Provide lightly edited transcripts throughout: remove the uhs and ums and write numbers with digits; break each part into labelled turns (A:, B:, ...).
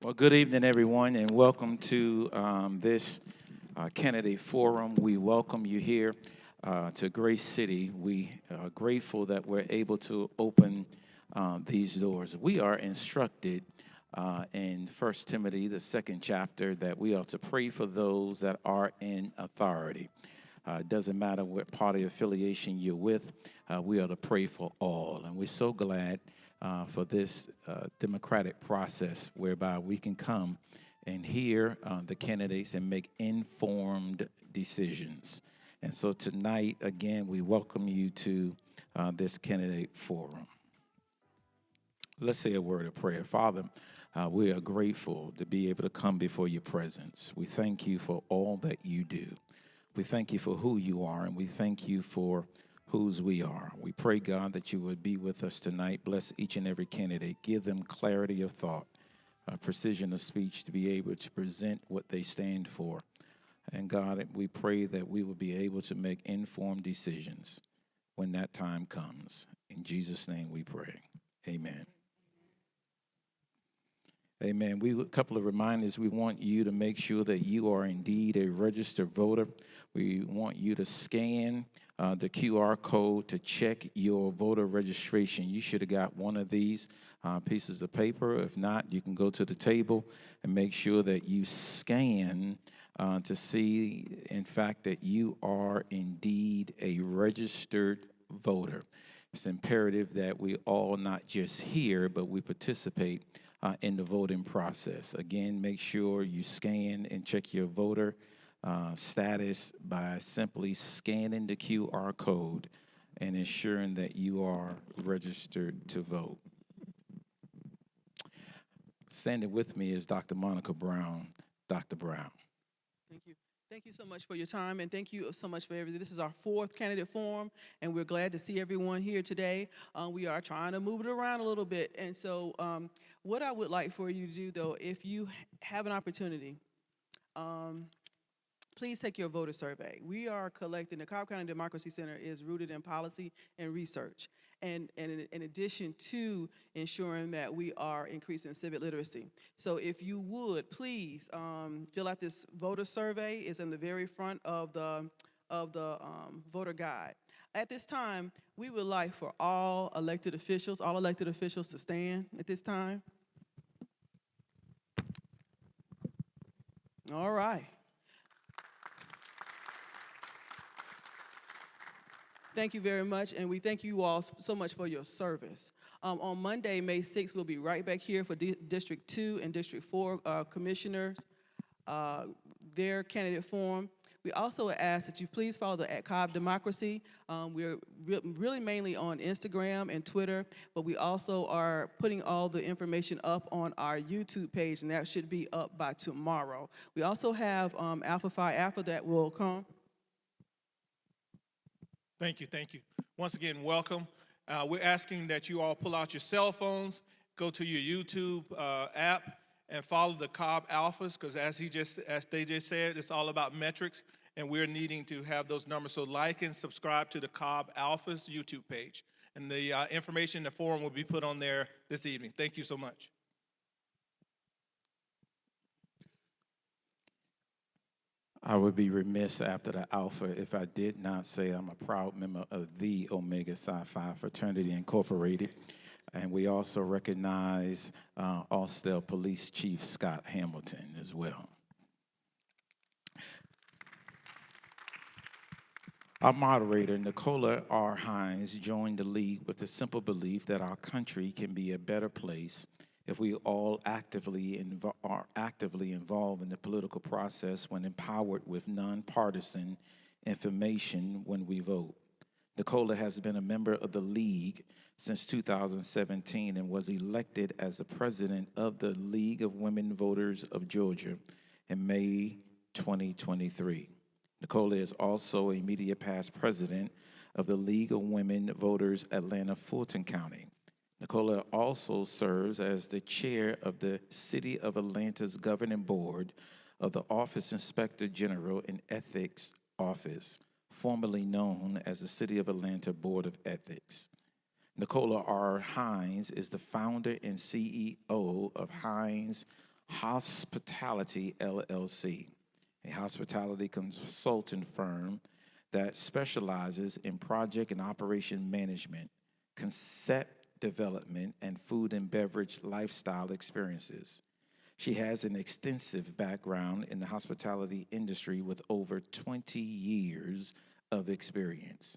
A: Well, good evening, everyone, and welcome to this candidate forum. We welcome you here to Grace City. We are grateful that we're able to open these doors. We are instructed in 1 Timothy, the second chapter, that we are to pray for those that are in authority. It doesn't matter what party affiliation you're with, we are to pray for all. And we're so glad for this democratic process whereby we can come and hear the candidates and make informed decisions. And so tonight, again, we welcome you to this candidate forum. Let's say a word of prayer. Father, we are grateful to be able to come before your presence. We thank you for all that you do. We thank you for who you are, and we thank you for whose we are. We pray, God, that you would be with us tonight. Bless each and every candidate. Give them clarity of thought, precision of speech to be able to present what they stand for. And God, we pray that we will be able to make informed decisions when that time comes. In Jesus' name we pray. Amen. Amen. A couple of reminders. We want you to make sure that you are indeed a registered voter. We want you to scan the QR code to check your voter registration. You should have got one of these pieces of paper. If not, you can go to the table and make sure that you scan to see, in fact, that you are indeed a registered voter. It's imperative that we all not just hear, but we participate in the voting process. Again, make sure you scan and check your voter status by simply scanning the QR code and ensuring that you are registered to vote. Standing with me is Dr. Monica Brown. Dr. Brown.
B: Thank you. Thank you so much for your time, and thank you so much for everything. This is our fourth candidate forum, and we're glad to see everyone here today. We are trying to move it around a little bit, and so what I would like for you to do, though, if you have an opportunity, please take your voter survey. We are collecting, the Cobb County Democracy Center is rooted in policy and research, and in addition to ensuring that we are increasing civic literacy. So if you would, please fill out this voter survey. It's in the very front of the voter guide. At this time, we would like for all elected officials to stand at this time. All right. Thank you very much, and we thank you all so much for your service. On Monday, May 6th, we'll be right back here for District 2 and District 4 commissioners, their candidate forum. We also ask that you please follow the Cobb Democracy. We're really mainly on Instagram and Twitter, but we also are putting all the information up on our YouTube page, and that should be up by tomorrow. We also have Alpha Phi Alpha that will come.
C: Thank you. Once again, welcome. We're asking that you all pull out your cell phones, go to your YouTube app, and follow the Cobb Alphas, because as they just said, it's all about metrics, and we're needing to have those numbers. So like and subscribe to the Cobb Alphas YouTube page, and the information in the forum will be put on there this evening. Thank you so much.
A: I would be remiss after the Alpha if I did not say I'm a proud member of the Omega Psi Phi Fraternity Incorporated. And we also recognize Austell Police Chief Scott Hamilton as well. Our moderator, Nicola R. Hines, joined the league with the simple belief that our country can be a better place if we all are actively involved in the political process when empowered with nonpartisan information when we vote. Nicola has been a member of the League since 2017 and was elected as the president of the League of Women Voters of Georgia in May 2023. Nicola is also a immediate past president of the League of Women Voters Atlanta-Fulton County. Nicola also serves as the chair of the City of Atlanta's governing board of the Office Inspector General and Ethics Office, formerly known as the City of Atlanta Board of Ethics. Nicola R. Hines is the founder and CEO of Hines Hospitality LLC, a hospitality consultant firm that specializes in project and operation management, concept development, and food and beverage lifestyle experiences. She has an extensive background in the hospitality industry with over 20 years of experience.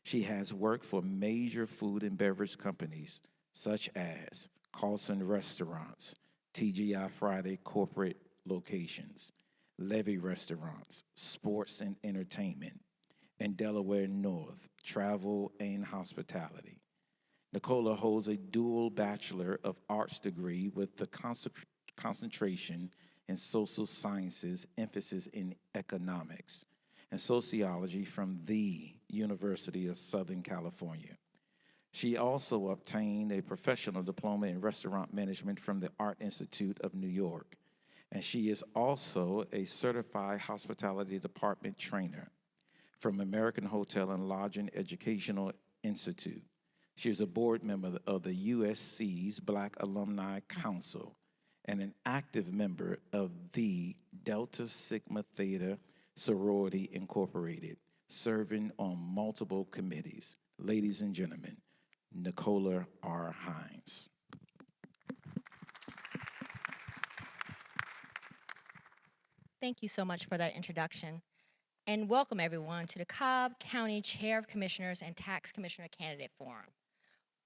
A: She has worked for major food and beverage companies such as Carlson Restaurants, TGI Friday corporate locations, Levy Restaurants, Sports and Entertainment, and Delaware North, Travel and Hospitality. Nicola holds a dual Bachelor of Arts degree with the concentration in social sciences, emphasis in economics, and sociology from the University of Southern California. She also obtained a professional diploma in restaurant management from the Art Institute of New York, and she is also a certified hospitality department trainer from American Hotel and Lodging Educational Institute. She is a board member of the USC's Black Alumni Council and an active member of the Delta Sigma Theta Sorority Incorporated, serving on multiple committees. Ladies and gentlemen, Nicola R. Hines.
D: Thank you so much for that introduction. And welcome everyone to the Cobb County Chair of Commissioners and Tax Commissioner Candidate Forum.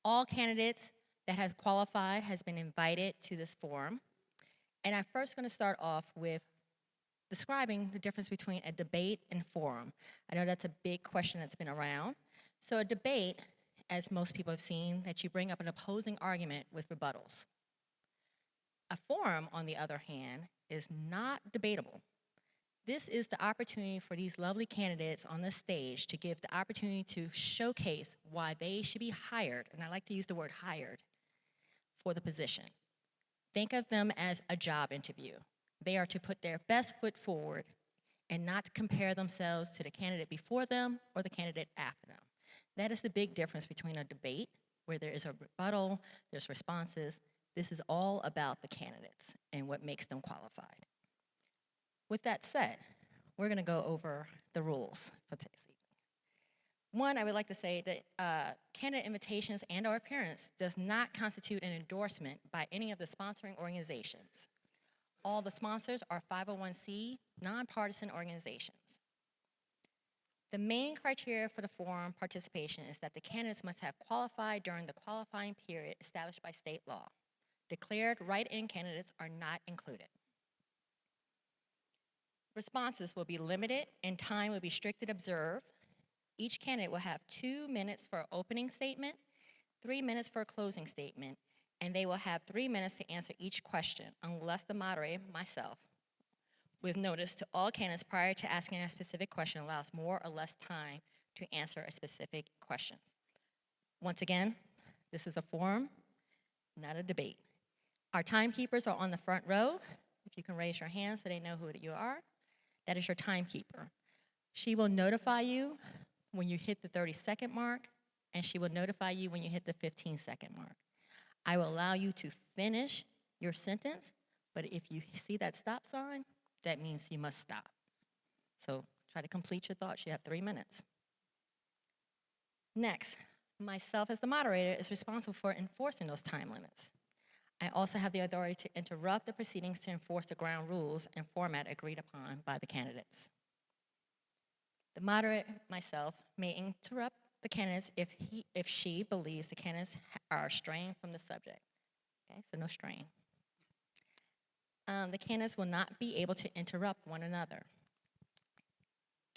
D: All candidates that have qualified has been invited to this forum. And I'm first going to start off with describing the difference between a debate and forum. I know that's a big question that's been around. So a debate, as most people have seen, that you bring up an opposing argument with rebuttals. A forum, on the other hand, is not debatable. This is the opportunity for these lovely candidates on this stage to give the opportunity to showcase why they should be hired, and I like to use the word hired, for the position. Think of them as a job interview. They are to put their best foot forward and not compare themselves to the candidate before them or the candidate after them. That is the big difference between a debate, where there is a rebuttal, there's responses. This is all about the candidates and what makes them qualified. With that said, we're going to go over the rules for today's evening. One, I would like to say that candidate invitations and or appearance does not constitute an endorsement by any of the sponsoring organizations. All the sponsors are 501c nonpartisan organizations. The main criteria for the forum participation is that the candidates must have qualified during the qualifying period established by state law. Declared write-in candidates are not included. Responses will be limited and time will be strictly observed. Each candidate will have 2 minutes for an opening statement, 3 minutes for a closing statement, and they will have 3 minutes to answer each question, unless the moderator, myself, with notice to all candidates prior to asking a specific question allows more or less time to answer a specific question. Once again, this is a forum, not a debate. Our timekeepers are on the front row. If you can raise your hand so they know who you are. That is your timekeeper. She will notify you when you hit the 30-second mark, and she will notify you when you hit the 15-second mark. I will allow you to finish your sentence, but if you see that stop sign, that means you must stop. So try to complete your thoughts. You have 3 minutes. Next, myself as the moderator is responsible for enforcing those time limits. I also have the authority to interrupt the proceedings to enforce the ground rules and format agreed upon by the candidates. The moderator, myself, may interrupt the candidates if she believes the candidates are straying from the subject. Okay, so no straying. The candidates will not be able to interrupt one another.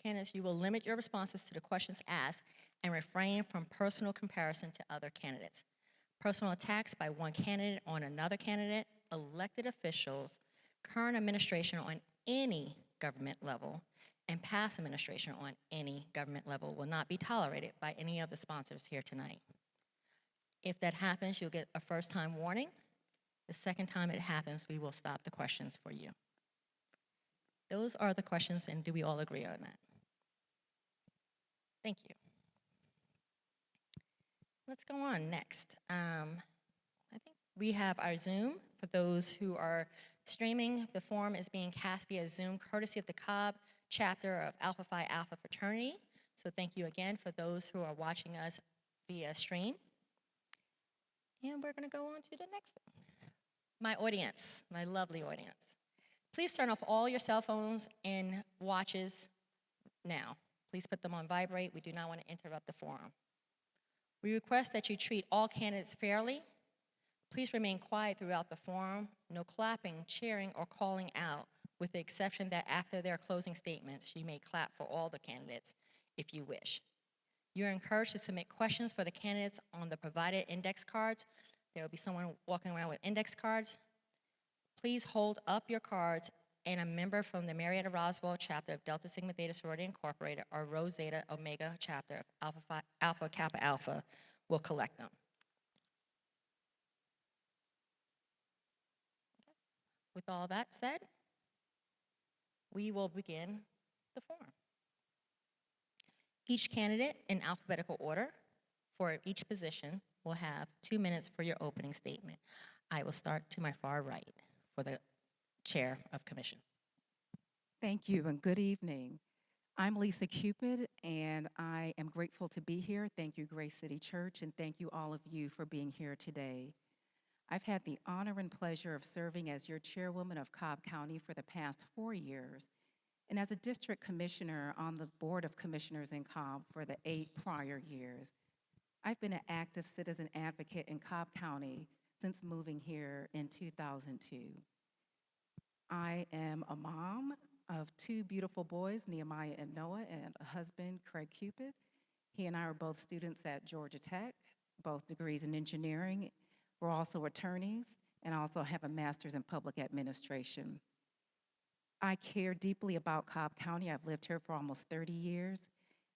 D: Candidates, you will limit your responses to the questions asked and refrain from personal comparison to other candidates. Personal attacks by one candidate on another candidate, elected officials, current administration on any government level, and past administration on any government level will not be tolerated by any of the sponsors here tonight. If that happens, you'll get a first-time warning. The second time it happens, we will stop the questions for you. Those are the questions, and do we all agree on that? Thank you. Let's go on next. I think we have our Zoom for those who are Streaming, the forum is being cast via Zoom courtesy of the Cobb chapter of Alpha Phi Alpha fraternity. So thank you again for those who are watching us via stream. And we're going to go on to the next thing. My audience, my lovely audience. Please turn off all your cell phones and watches now. Please put them on vibrate. We do not want to interrupt the forum. We request that you treat all candidates fairly. Please remain quiet throughout the forum. No clapping, cheering, or calling out, with the exception that after their closing statements, you may clap for all the candidates if you wish. You're encouraged to submit questions for the candidates on the provided index cards. There will be someone walking around with index cards. Please hold up your cards, and a member from the Marietta Roswell chapter of Delta Sigma Theta Sorority Incorporated or Rho Zeta Omega chapter of Alpha Kappa Alpha will collect them. With all that said, we will begin the forum. Each candidate in alphabetical order for each position will have 2 minutes for your opening statement. I will start to my far right for the Chair of Commission.
E: Thank you and good evening. I'm Lisa Cupid and I am grateful to be here. Thank you, Grace City Church, and thank you all of you for being here today. I've had the honor and pleasure of serving as your chairwoman of Cobb County for the past 4 years, and as a district commissioner on the Board of Commissioners in Cobb for the 8 prior years. I've been an active citizen advocate in Cobb County since moving here in 2002. I am a mom of 2 beautiful boys, Nehemiah and Noah, and a husband, Craig Cupid. He and I are both students at Georgia Tech, both degrees in engineering. We're also attorneys and also have a master's in public administration. I care deeply about Cobb County. I've lived here for almost 30 years,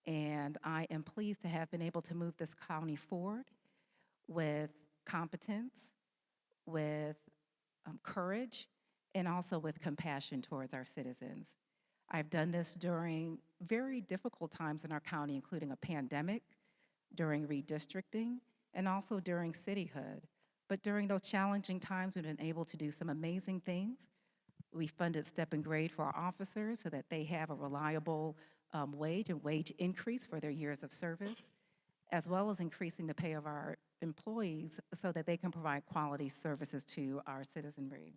E: and I am pleased to have been able to move this county forward with competence, with courage, and also with compassion towards our citizens. I've done this during very difficult times in our county, including a pandemic, during redistricting, and also during cityhood. But during those challenging times, we've been able to do some amazing things. We funded step and grade for our officers so that they have a reliable wage and wage increase for their years of service, as well as increasing the pay of our employees so that they can provide quality services to our citizenry.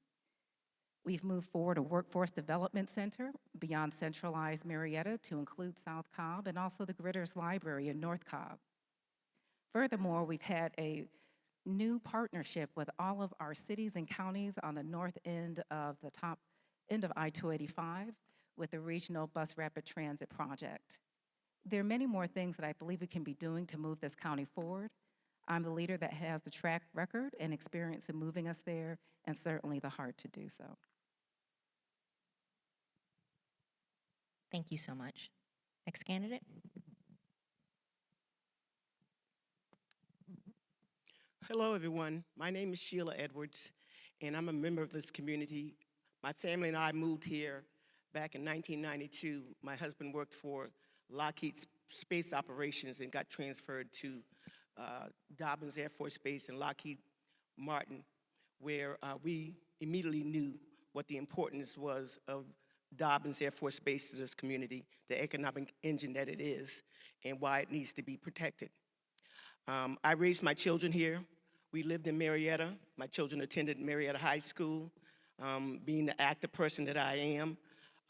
E: We've moved forward a workforce development center beyond centralized Marietta to include South Cobb and also the Gritters Library in North Cobb. Furthermore, we've had a new partnership with all of our cities and counties on the north end of the top end of I-285 with the Regional Bus Rapid Transit Project. There are many more things that I believe we can be doing to move this county forward. I'm the leader that has the track record and experience in moving us there, and certainly the heart to do so.
D: Thank you so much. Next candidate.
F: Hello, everyone. My name is Sheila Edwards, and I'm a member of this community. My family and I moved here back in 1992. My husband worked for Lockheed Space Operations and got transferred to Dobbins Air Force Base in Lockheed Martin, where we immediately knew what the importance was of Dobbins Air Force Base to this community, the economic engine that it is, and why it needs to be protected. I raised my children here. We lived in Marietta. My children attended Marietta High School. Being the active person that I am,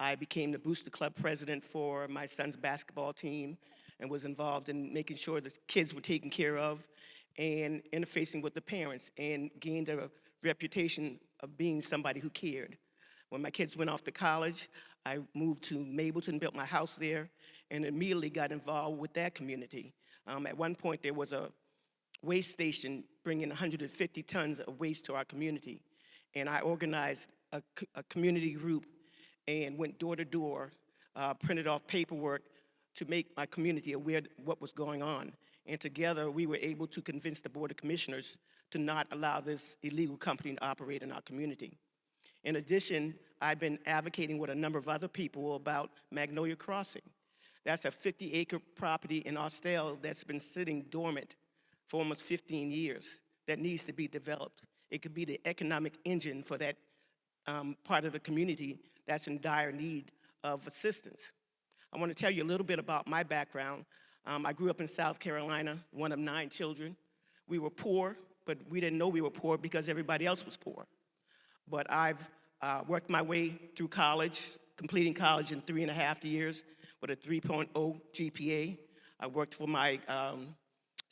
F: I became the Booster Club president for my son's basketball team and was involved in making sure the kids were taken care of and interfacing with the parents, and gained a reputation of being somebody who cared. When my kids went off to college, I moved to Mableton, built my house there, and immediately got involved with that community. At one point, there was a waste station bringing 150 tons of waste to our community, and I organized a community group and went door to door, printed off paperwork to make my community aware of what was going on. And together, we were able to convince the Board of Commissioners to not allow this illegal company to operate in our community. In addition, I've been advocating with a number of other people about Magnolia Crossing. That's a 50-acre property in Austell that's been sitting dormant for almost 15 years that needs to be developed. It could be the economic engine for that part of the community that's in dire need of assistance. I want to tell you a little bit about my background. I grew up in South Carolina, one of 9 children. We were poor, but we didn't know we were poor because everybody else was poor. But I've worked my way through college, completing college in 3.5 years with a 3.0 GPA. I worked for my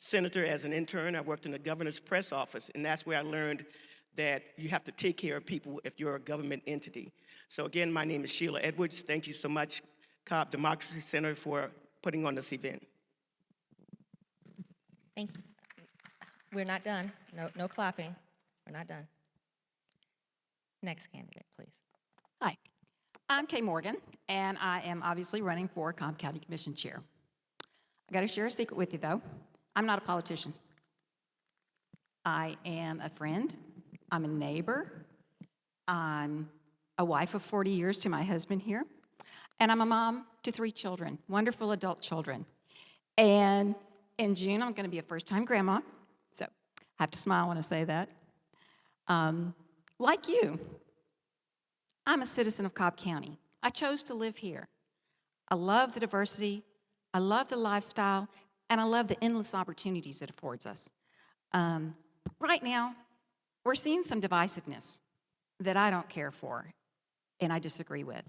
F: senator as an intern. I worked in the governor's press office, and that's where I learned that you have to take care of people if you're a government entity. So again, my name is Sheila Edwards. Thank you so much, Cobb Democracy Center, for putting on this event.
D: Thank you. We're not done. No clapping. We're not done. Next candidate, please.
G: Hi, I'm Kay Morgan, and I am obviously running for Cobb County Commission Chair. I got to share a secret with you, though. I'm not a politician. I am a friend. I'm a neighbor. I'm a wife of 40 years to my husband here, and I'm a mom to 3 children, wonderful adult children. And in June, I'm going to be a first-time grandma, so I have to smile when I say that. Like you, I'm a citizen of Cobb County. I chose to live here. I love the diversity, I love the lifestyle, and I love the endless opportunities it affords us. Right now, we're seeing some divisiveness that I don't care for and I disagree with.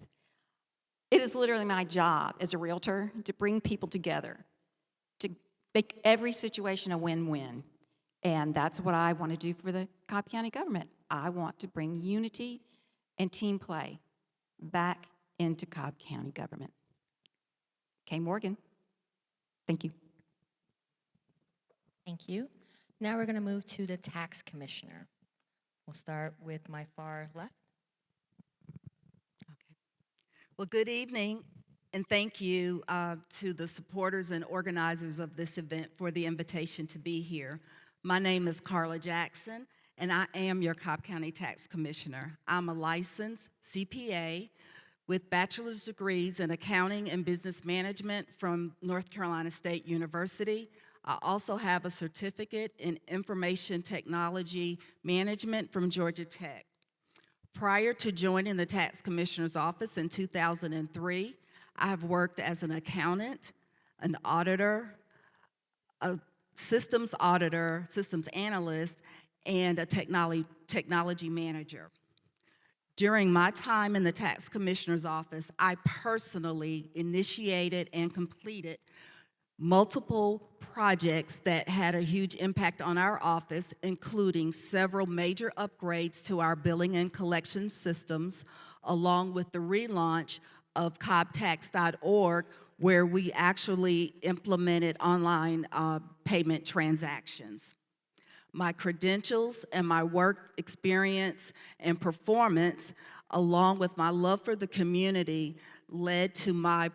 G: It is literally my job as a realtor to bring people together, to make every situation a win-win. And that's what I want to do for the Cobb County government. I want to bring unity and team play back into Cobb County government. Kay Morgan, thank you.
D: Thank you. Now we're going to move to the tax commissioner. We'll start with my far left.
H: Okay. Well, good evening, and thank you to the supporters and organizers of this event for the invitation to be here. My name is Carla Jackson, and I am your Cobb County Tax Commissioner. I'm a licensed CPA with bachelor's degrees in accounting and business management from North Carolina State University. I also have a certificate in information technology management from Georgia Tech. Prior to joining the Tax Commissioner's Office in 2003, I have worked as an accountant, an auditor, a systems auditor, systems analyst, and a technology manager. During my time in the Tax Commissioner's Office, I personally initiated and completed multiple projects that had a huge impact on our office, including several major upgrades to our billing and collection systems, along with the relaunch of cobbtax.org, where we actually implemented online payment transactions. My credentials and my work experience and performance, along with my love for the community, led to my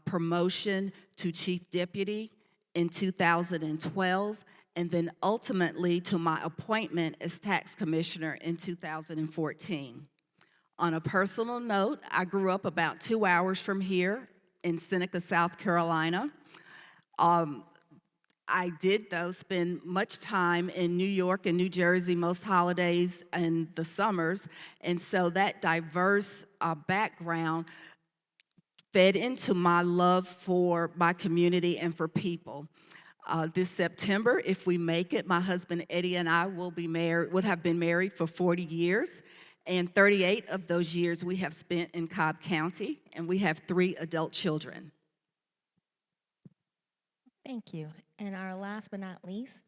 H: promotion to Chief Deputy in 2012, and then ultimately to my appointment as Tax Commissioner in 2014. On a personal note, I grew up about 2 hours from here in Seneca, South Carolina. I did, though, spend much time in New York and New Jersey most holidays and the summers, and so that diverse background fed into my love for my community and for people. This September, if we make it, my husband Eddie and I will have been married for 40 years, and 38 of those years we have spent in Cobb County, and we have 3 adult children.
D: Thank you. And our last but not least,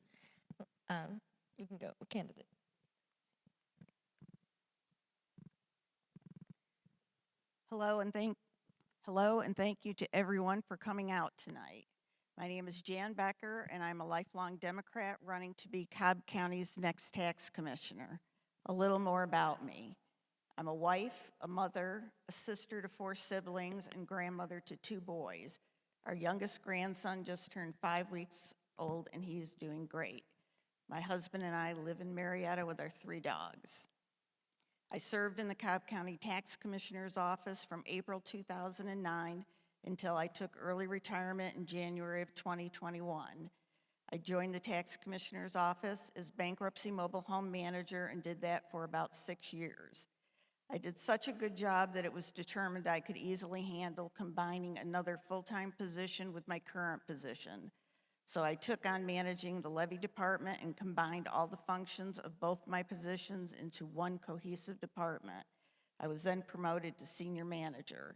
D: you can go, candidate.
I: Hello, and thank you to everyone for coming out tonight. My name is Jan Becker, and I'm a lifelong Democrat running to be Cobb County's next tax commissioner. A little more about me. I'm a wife, a mother, a sister to 4 siblings, and grandmother to 2 boys. Our youngest grandson just turned 5 weeks old, and he's doing great. My husband and I live in Marietta with our 3 dogs. I served in the Cobb County Tax Commissioner's Office from April 2009 until I took early retirement in January of 2021. I joined the Tax Commissioner's Office as bankruptcy mobile home manager and did that for about 6 years. I did such a good job that it was determined I could easily handle combining another full-time position with my current position. So I took on managing the levy department and combined all the functions of both my positions into one cohesive department. I was then promoted to senior manager.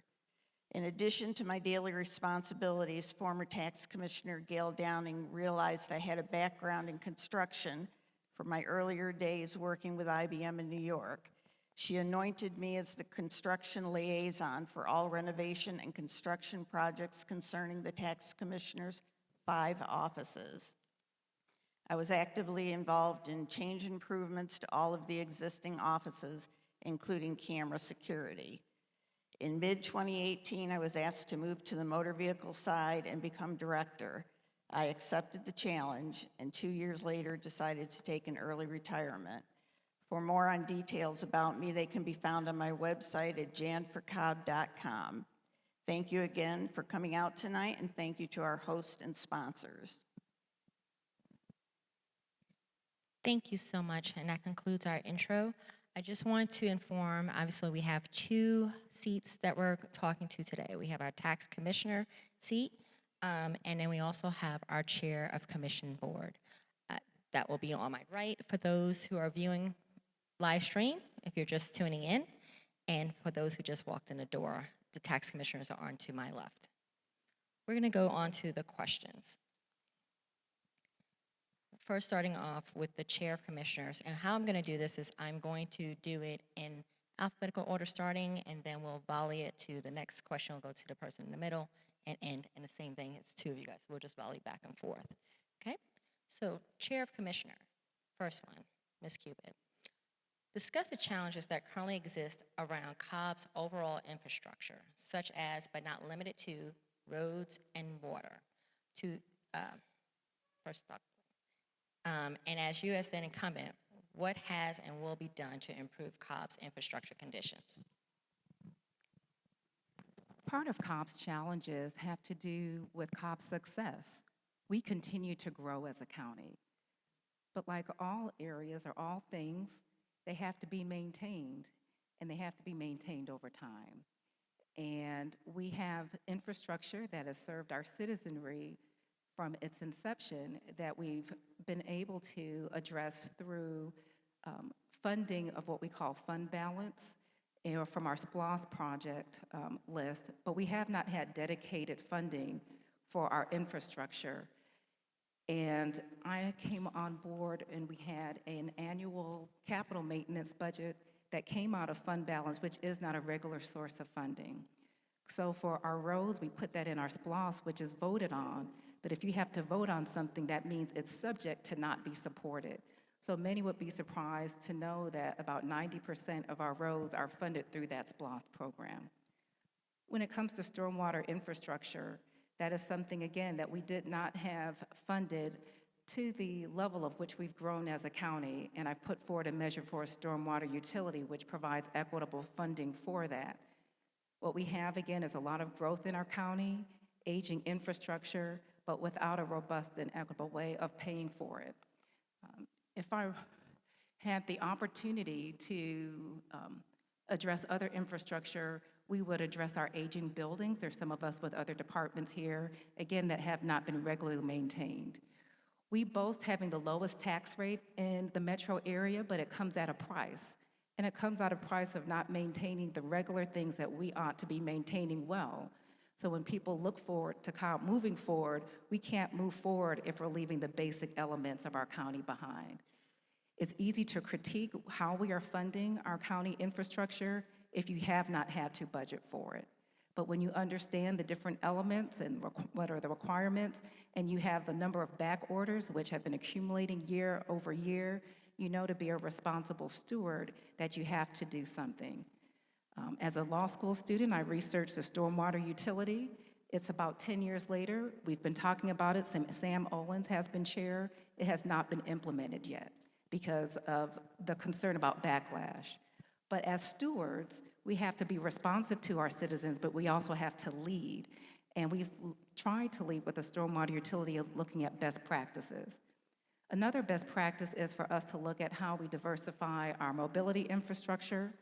I: In addition to my daily responsibilities, former tax commissioner Gail Downing realized I had a background in construction from my earlier days working with IBM in New York. She anointed me as the construction liaison for all renovation and construction projects concerning the tax commissioner's 5 offices. I was actively involved in change improvements to all of the existing offices, including camera security. In mid-2018, I was asked to move to the motor vehicle side and become director. I accepted the challenge, and 2 years later decided to take an early retirement. For more on details about me, they can be found on my website at janforcobb.com. Thank you again for coming out tonight, and thank you to our hosts and sponsors.
D: Thank you so much, and that concludes our intro. I just want to inform, obviously, we have 2 seats that we're talking to today. We have our tax commissioner seat, and then we also have our chair of commission board. That will be on my right for those who are viewing live stream, if you're just tuning in, and for those who just walked in the door, the tax commissioners are on to my left. We're gonna go on to the questions. First, starting off with the chair of commissioners, and how I'm gonna do this is I'm going to do it in alphabetical order starting, and then we'll volley it to the next question. We'll go to the person in the middle and end, and the same thing, it's 2 of you guys. We'll just volley back and forth, okay? So, chair of commissioner, first one, Ms. Cupid. Discuss the challenges that currently exist around Cobb's overall infrastructure, such as, but not limited to, roads and water. First thought. And as you as the incumbent, what has and will be done to improve Cobb's infrastructure conditions?
E: Part of Cobb's challenges have to do with Cobb's success. We continue to grow as a county. But like all areas or all things, they have to be maintained, and they have to be maintained over time. And we have infrastructure that has served our citizenry from its inception that we've been able to address through funding of what we call fund balance, or from our SPLOST project list, but we have not had dedicated funding for our infrastructure. And I came on board and we had an annual capital maintenance budget that came out of fund balance, which is not a regular source of funding. So for our roads, we put that in our SPLOST, which is voted on. But if you have to vote on something, that means it's subject to not be supported. So many would be surprised to know that about 90% of our roads are funded through that SPLOST program. When it comes to stormwater infrastructure, that is something, again, that we did not have funded to the level of which we've grown as a county, and I've put forward a measure for a stormwater utility which provides equitable funding for that. What we have, again, is a lot of growth in our county, aging infrastructure, but without a robust and equitable way of paying for it. If I had the opportunity to address other infrastructure, we would address our aging buildings. There's some of us with other departments here, again, that have not been regularly maintained. We boast having the lowest tax rate in the metro area, but it comes at a price. And it comes at a price of not maintaining the regular things that we ought to be maintaining well. So when people look forward to Cobb moving forward, we can't move forward if we're leaving the basic elements of our county behind. It's easy to critique how we are funding our county infrastructure if you have not had to budget for it. But when you understand the different elements and what are the requirements, and you have the number of back orders which have been accumulating year over year, you know to be a responsible steward that you have to do something. As a law school student, I researched the stormwater utility. It's about 10 years later. We've been talking about it. Sam Owens has been chair. It has not been implemented yet because of the concern about backlash. But as stewards, we have to be responsive to our citizens, but we also have to lead. And we've tried to lead with the stormwater utility of looking at best practices. Another best practice is for us to look at how we diversify our mobility infrastructure.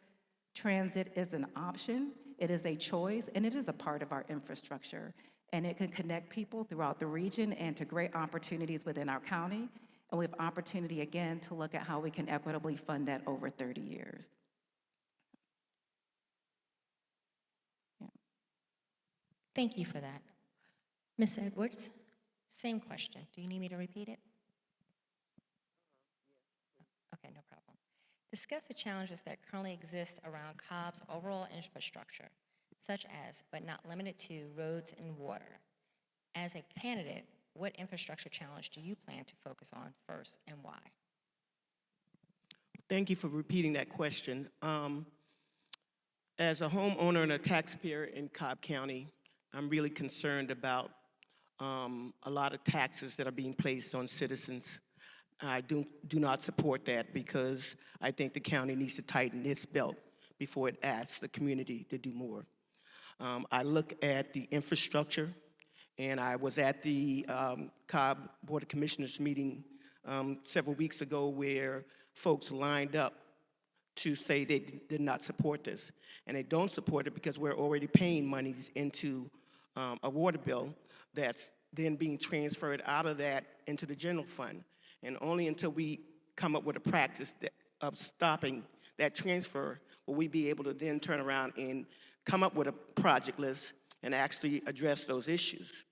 E: Transit is an option, it is a choice, and it is a part of our infrastructure. And it can connect people throughout the region and to great opportunities within our county. And we have opportunity again to look at how we can equitably fund that over 30 years.
D: Thank you for that. Ms. Edwards, same question. Do you need me to repeat it? Okay, no problem. Discuss the challenges that currently exist around Cobb's overall infrastructure, such as, but not limited to, roads and water. As a candidate, what infrastructure challenge do you plan to focus on first and why?
F: Thank you for repeating that question. As a homeowner and a taxpayer in Cobb County, I'm really concerned about a lot of taxes that are being placed on citizens. I do not support that because I think the county needs to tighten its belt before it asks the community to do more. I look at the infrastructure, and I was at the Cobb Board of Commissioners meeting several weeks ago where folks lined up to say they did not support this. And they don't support it because we're already paying monies into a water bill that's then being transferred out of that into the general fund. And only until we come up with a practice of stopping that transfer will we be able to then turn around and come up with a project list and actually address those issues.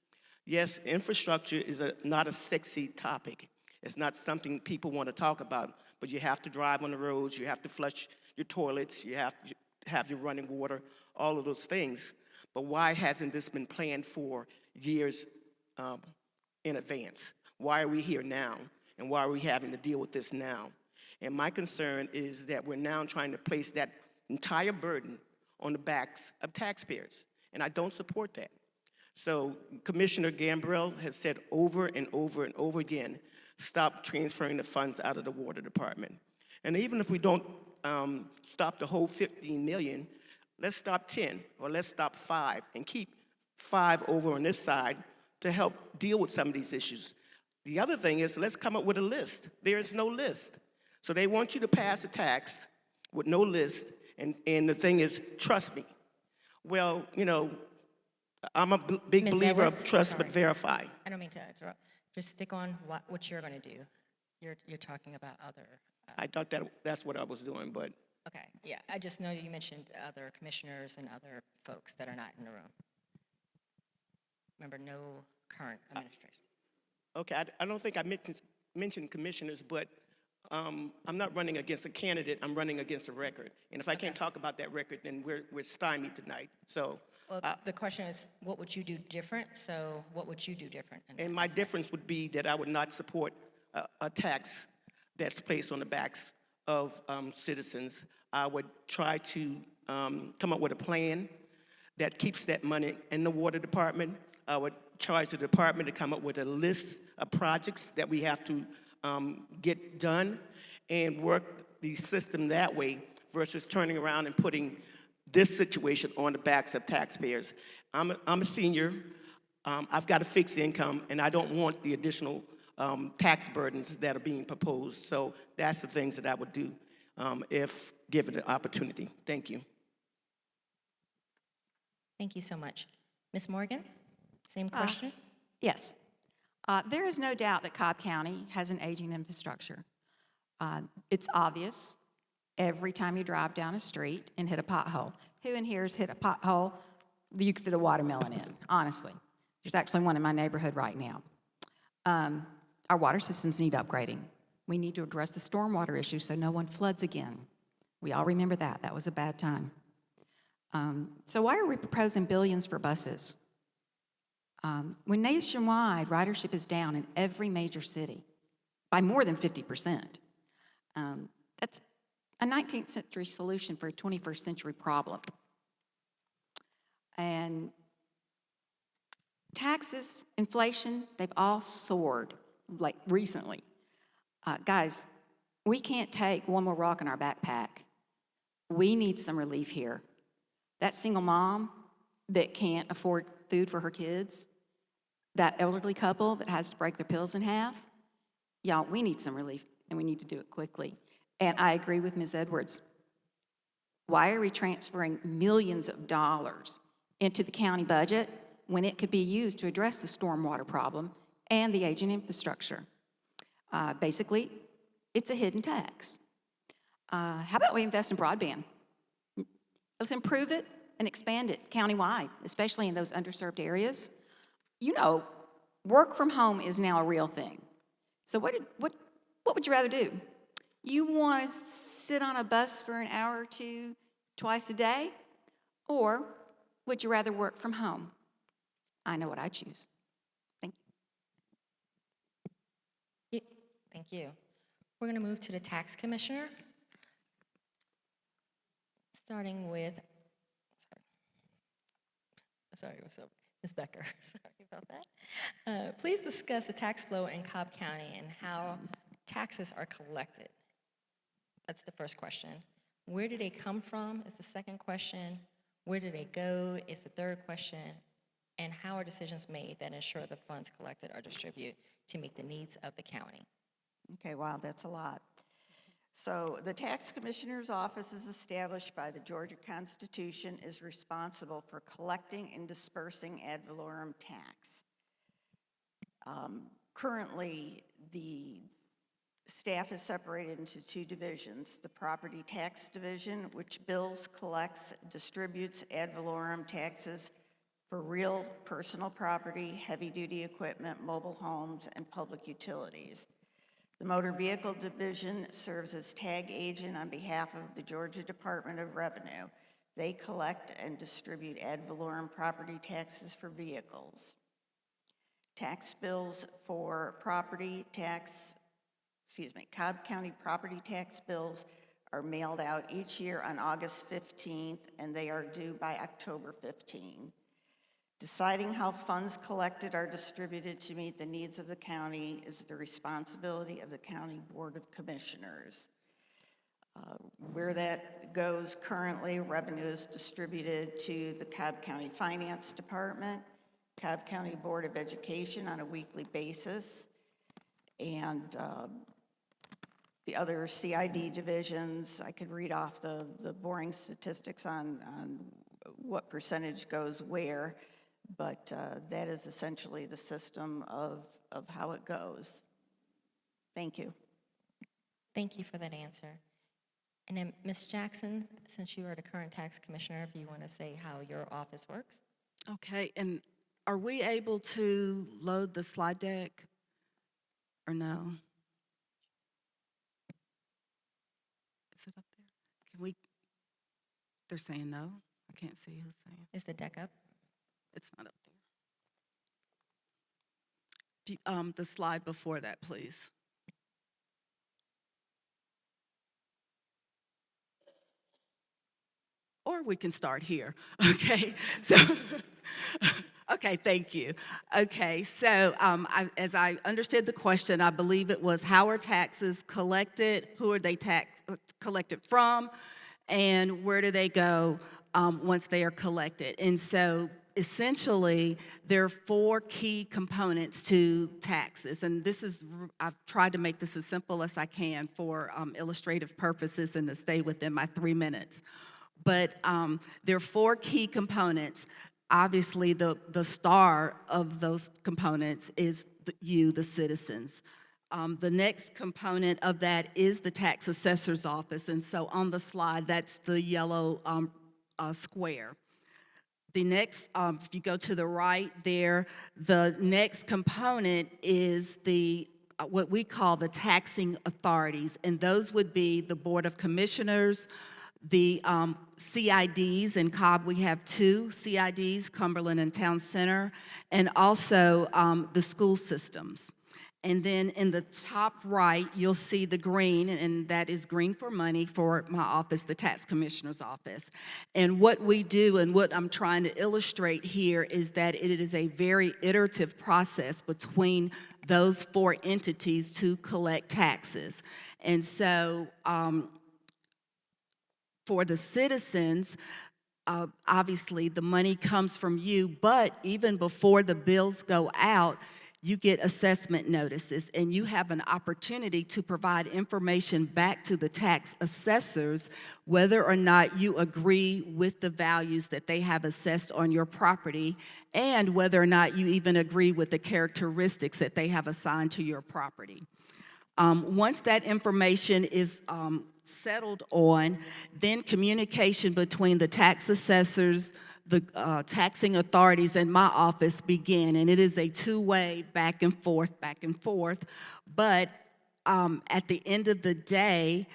F: Yes, infrastructure is not a sexy topic. It's not something people want to talk about, but you have to drive on the roads, you have to flush your toilets, you have to have your running water, all of those things. But why hasn't this been planned for years in advance? Why are we here now? And why are we having to deal with this now? And my concern is that we're now trying to place that entire burden on the backs of taxpayers. And I don't support that. So Commissioner Gambrell has said over and over and over again, stop transferring the funds out of the water department. And even if we don't stop the whole 15 million, let's stop 10 or let's stop 5 and keep 5 over on this side to help deal with some of these issues. The other thing is, let's come up with a list. There is no list. So they want you to pass a tax with no list, and the thing is, trust me. Well, you know, I'm a big
D: Ms.
F: believer
D: Edwards,
F: of trust
D: sorry.
F: but verify.
D: I don't mean to interrupt. Just stick on what you're going to do. You're talking about other.
F: I thought that's what I was doing, but
D: Okay, yeah. I just know you mentioned other commissioners and other folks that are not in the room. Remember, no current administration.
F: okay, I don't think I mentioned commissioners, but I'm not running against a candidate, I'm running against a record. And if I can't talk about that record, then we're stymied tonight. So,
D: Well, the question is, what would you do different? So what would you do different? In
F: and
D: that
F: my
D: respect?
F: difference would be that I would not support a tax that's placed on the backs of citizens. I would try to come up with a plan that keeps that money in the water department. I would charge the department to come up with a list of projects that we have to get done and work the system that way versus turning around and putting this situation on the backs of taxpayers. I'm a senior. I've got a fixed income, and I don't want the additional tax burdens that are being proposed. So that's the things that I would do if given the opportunity. Thank you.
D: Thank you so much. Ms. Morgan, same question?
G: Yes. There is no doubt that Cobb County has an aging infrastructure. It's obvious every time you drive down a street and hit a pothole. Who in here has hit a pothole you could fit a watermelon in, honestly? There's actually one in my neighborhood right now. Our water systems need upgrading. We need to address the stormwater issue so no one floods again. We all remember that. That was a bad time. So why are we proposing billions for buses? When nationwide ridership is down in every major city by more than 50%, that's a 19th century solution for a 21st century problem. And taxes, inflation, they've all soared like recently. Guys, we can't take one more rock in our backpack. We need some relief here. That single mom that can't afford food for her kids, that elderly couple that has to break their pills in half, y'all, we need some relief, and we need to do it quickly. And I agree with Ms. Edwards. Why are we transferring millions of dollars into the county budget when it could be used to address the stormwater problem and the aging infrastructure? Basically, it's a hidden tax. How about we invest in broadband? Let's improve it and expand it countywide, especially in those underserved areas. You know, work from home is now a real thing. So what would you rather do? You want to sit on a bus for an hour or two twice a day? Or would you rather work from home? I know what I choose. Thank you.
D: Thank you. We're going to move to the tax commissioner, starting with, sorry, what's up? Ms. Becker, sorry about that. Please discuss the tax flow in Cobb County and how taxes are collected. That's the first question. Where do they come from is the second question. Where do they go is the third question. And how are decisions made that ensure the funds collected are distributed to meet the needs of the county?
I: Okay, wow, that's a lot. So the tax commissioner's office is established by the Georgia Constitution, is responsible for collecting and dispersing ad valorem tax. Currently, the staff is separated into two divisions: the property tax division, which bills, collects, distributes ad valorem taxes for real personal property, heavy-duty equipment, mobile homes, and public utilities. The Motor Vehicle Division serves as tag agent on behalf of the Georgia Department of Revenue. They collect and distribute ad valorem property taxes for vehicles. Tax bills for Cobb County property tax bills are mailed out each year on August 15th, and they are due by October 15th. Deciding how funds collected are distributed to meet the needs of the county is the responsibility of the County Board of Commissioners. Where that goes currently, revenue is distributed to the Cobb County Finance Department, Cobb County Board of Education on a weekly basis, and the other CID divisions. I could read off the boring statistics on what percentage goes where, but that is essentially the system of how it goes. Thank you.
D: Thank you for that answer. And then, Ms. Jackson, since you are the current tax commissioner, if you want to say how your office works?
H: Okay, and are we able to load the slide deck or no? Is it up there? Can we, they're saying no? I can't see who's saying.
D: Is the deck up?
H: It's not up there. The slide before that, please. Or we can start here, okay? So, okay, thank you. Okay, so as I understood the question, I believe it was how are taxes collected, who are they collected from, and where do they go once they are collected? And so essentially, there are four key components to taxes, and I've tried to make this as simple as I can for illustrative purposes and to stay within my 3 minutes. But there are four key components. Obviously, the star of those components is the citizens. The next component of that is the tax assessor's office, and so on the slide, that's the yellow square. The next, if you go to the right there, the next component is what we call the taxing authorities, and those would be the Board of Commissioners, the CIDs. In Cobb, we have two CIDs, Cumberland and Town Center, and also the school systems. And then in the top right, you'll see the green, and that is green for money for my office, the tax commissioner's office. And what we do and what I'm trying to illustrate here is that it is a very iterative process between those four entities to collect taxes. And so for the citizens, obviously the money comes from you, but even before the bills go out, you get assessment notices, and you have an opportunity to provide information back to the tax assessors whether or not you agree with the values that they have assessed on your property, and whether or not you even agree with the characteristics that they have assigned to your property. Once that information is settled on, then communication between the tax assessors, the taxing authorities, and my office begin, and it is a two-way back and forth. But at the end of the day,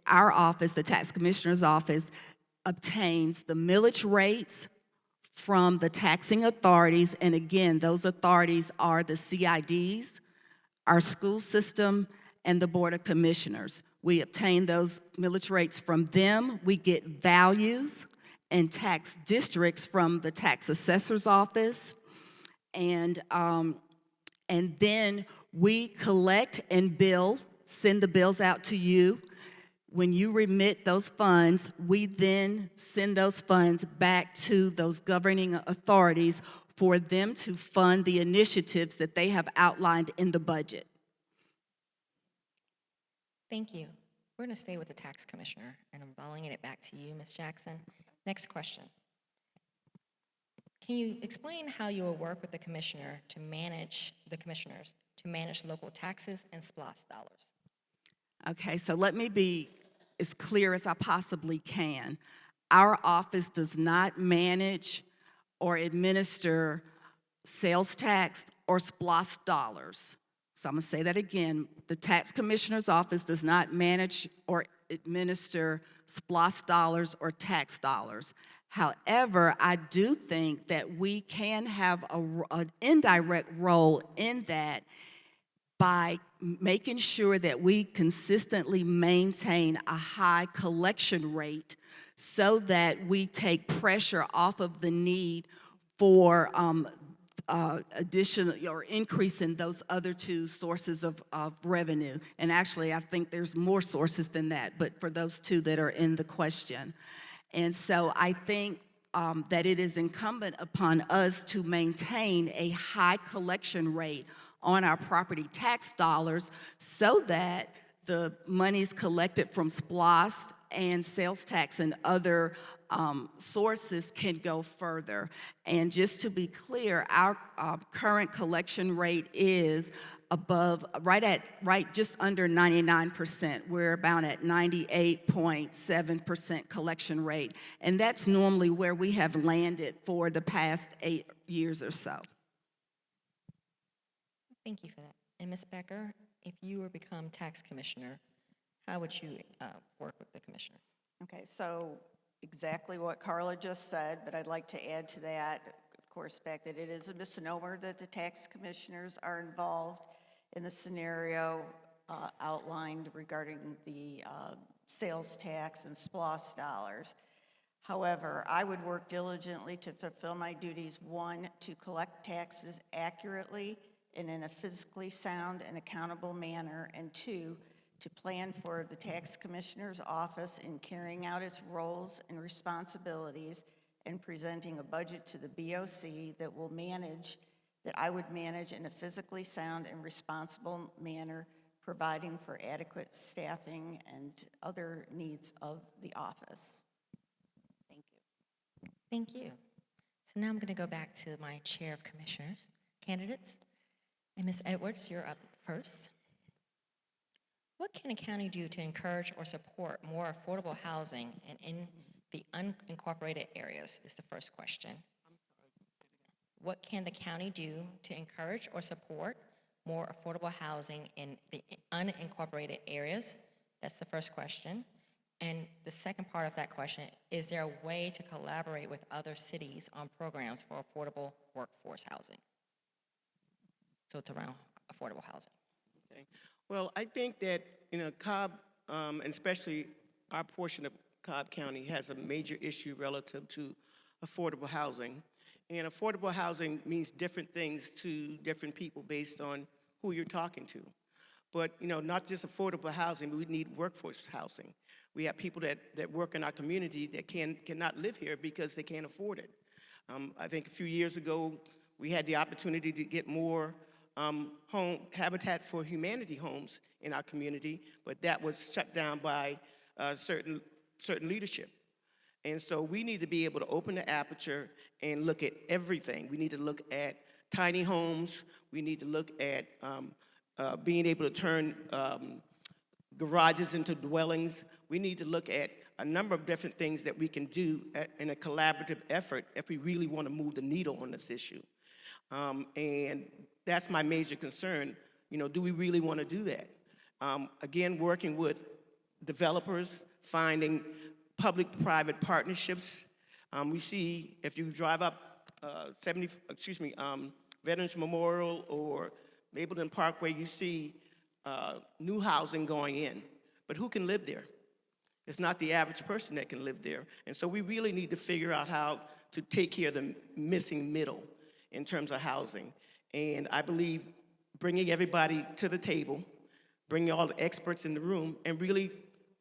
H: our office, the tax commissioner's office, obtains the millage rates from the taxing authorities, and again, those authorities are the CIDs, our school system, and the Board of Commissioners. We obtain those millage rates from them. We get values and tax districts from the tax assessor's office, and then we collect and bill, send the bills out to you. When you remit those funds, we then send those funds back to those governing authorities for them to fund the initiatives that they have outlined in the budget.
D: Thank you. We're going to stay with the tax commissioner, and I'm following it back to you, Ms. Jackson. Next question. Can you explain how you will work with the commissioners to manage local taxes and SPLOST dollars?
H: Okay, so let me be as clear as I possibly can. Our office does not manage or administer sales tax or SPLOST dollars. So I'm going to say that again. The tax commissioner's office does not manage or administer SPLOST dollars or tax dollars. However, I do think that we can have an indirect role in that by making sure that we consistently maintain a high collection rate so that we take pressure off of the need for additional or increase in those other two sources of revenue. And actually, I think there's more sources than that, but for those two that are in the question. And so I think that it is incumbent upon us to maintain a high collection rate on our property tax dollars so that the monies collected from SPLOST and sales tax and other sources can go further. And just to be clear, our current collection rate is just under 99%. We're about at 98.7% collection rate. And that's normally where we have landed for the past 8 years or so.
D: Thank you for that. And Ms. Becker, if you were become tax commissioner, how would you work with the commissioners?
I: Okay, so exactly what Carla just said, but I'd like to add to that, of course, the fact that it is a misnomer that the tax commissioners are involved in the scenario outlined regarding the sales tax and SPLOST dollars. However, I would work diligently to fulfill my duties, one, to collect taxes accurately and in a fiscally sound and accountable manner, and two, to plan for the tax commissioner's office in carrying out its roles and responsibilities and presenting a budget to the BOC that I would manage in a physically sound and responsible manner, providing for adequate staffing and other needs of the office. Thank you.
D: Thank you. So now I'm going to go back to my chair of commissioners candidates. And Ms. Edwards, you're up first. What can a county do to encourage or support more affordable housing and in the unincorporated areas is the first question. What can the county do to encourage or support more affordable housing in the unincorporated areas? That's the first question. And the second part of that question, is there a way to collaborate with other cities on programs for affordable workforce housing? So it's around affordable housing.
F: Okay. Well, I think that, Cobb, and especially our portion of Cobb County, has a major issue relative to affordable housing. And affordable housing means different things to different people based on who you're talking to. But, not just affordable housing, but we need workforce housing. We have people that work in our community that cannot live here because they can't afford it. I think a few years ago, We had the opportunity to get more home Habitat for Humanity homes in our community, but that was shut down by certain leadership. And so we need to be able to open the aperture and look at everything. We need to look at tiny homes. We need to look at being able to turn garages into dwellings. We need to look at a number of different things that we can do in a collaborative effort if we really want to move the needle on this issue. And that's my major concern. You know, do we really want to do that? Again, working with developers, finding public-private partnerships. We see, if you drive up Veterans Memorial or Mapleton Parkway, you see new housing going in. But who can live there? It's not the average person that can live there. And so we really need to figure out how to take care of the missing middle in terms of housing. And I believe bringing everybody to the table, bringing all the experts in the room, and really,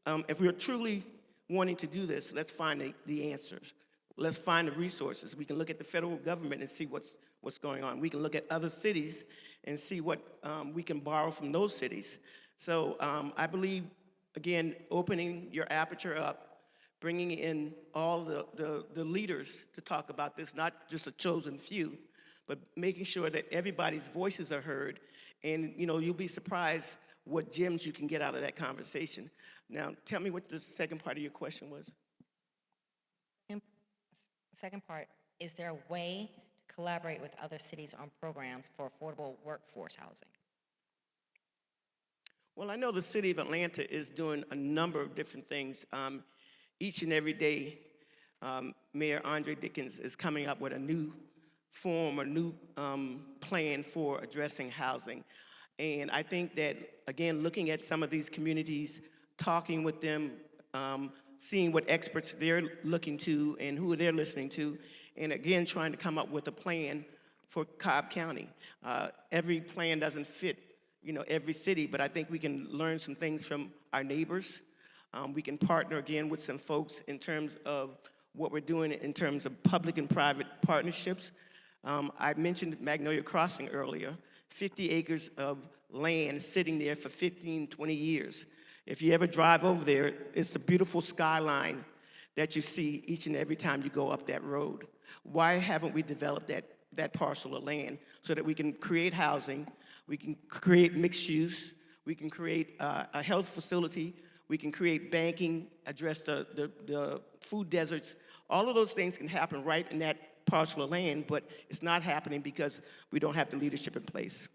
F: if we're truly wanting to do this, let's find the answers. Let's find the resources. We can look at the federal government and see what's going on. We can look at other cities and see what we can borrow from those cities. So I believe, again, opening your aperture up, bringing in all the leaders to talk about this, not just a chosen few, but making sure that everybody's voices are heard. And you know, you'll be surprised what gems you can get out of that conversation. Now, tell me what the second part of your question was.
D: Second part, is there a way to collaborate with other cities on programs for affordable workforce housing?
F: Well, I know the city of Atlanta is doing a number of different things. Each and every day, Mayor Andre Dickens is coming up with a new form, a new plan for addressing housing. And I think that, again, looking at some of these communities, talking with them, seeing what experts they're looking to and who they're listening to, and again, trying to come up with a plan for Cobb County. Every plan doesn't fit, you know, every city, but I think we can learn some things from our neighbors. We can partner again with some folks in terms of what we're doing in terms of public and private partnerships. I mentioned Magnolia Crossing earlier, 50 acres of land sitting there for 15, 20 years. If you ever drive over there, it's a beautiful skyline that you see each and every time you go up that road. Why haven't we developed that parcel of land so that we can create housing, we can create mixed use, we can create a health facility, we can create banking, address the food deserts. All of those things can happen right in that parcel of land, but it's not happening because we don't have the leadership in place.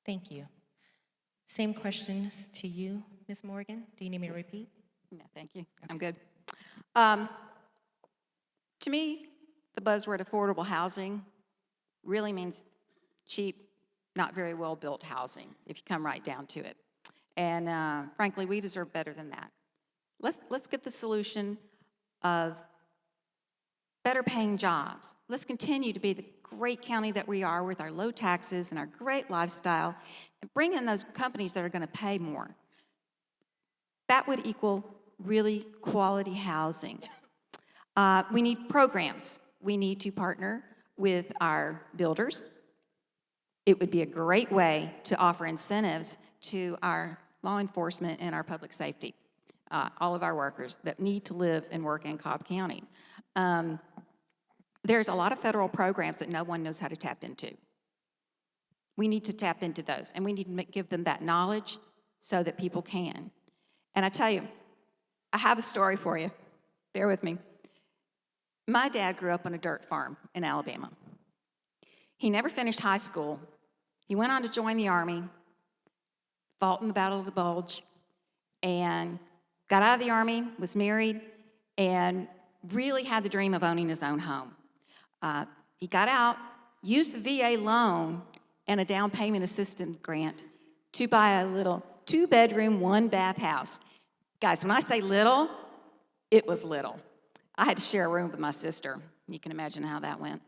D: Thank you. Same questions to you, Ms. Morgan. Do you need me to repeat?
G: No, thank you. I'm good. To me, the buzzword affordable housing really means cheap, not very well-built housing, if you come right down to it. And frankly, we deserve better than that. Let's get the solution of better paying jobs. Let's continue to be the great county that we are with our low taxes and our great lifestyle, and bring in those companies that are going to pay more. That would equal really quality housing. We need programs. We need to partner with our builders. It would be a great way to offer incentives to our law enforcement and our public safety, all of our workers that need to live and work in Cobb County. There's a lot of federal programs that no one knows how to tap into. We need to tap into those, and we need to give them that knowledge so that people can. And I tell you, I have a story for you. Bear with me. My dad grew up on a dirt farm in Alabama. He never finished high school. He went on to join the Army, fought in the Battle of the Bulge, and got out of the Army, was married, and really had the dream of owning his own home. He got out, used the VA loan and a down payment assistance grant to buy a little 2-bedroom, 1-bath house. Guys, when I say little, it was little. I had to share a room with my sister. You can imagine how that went.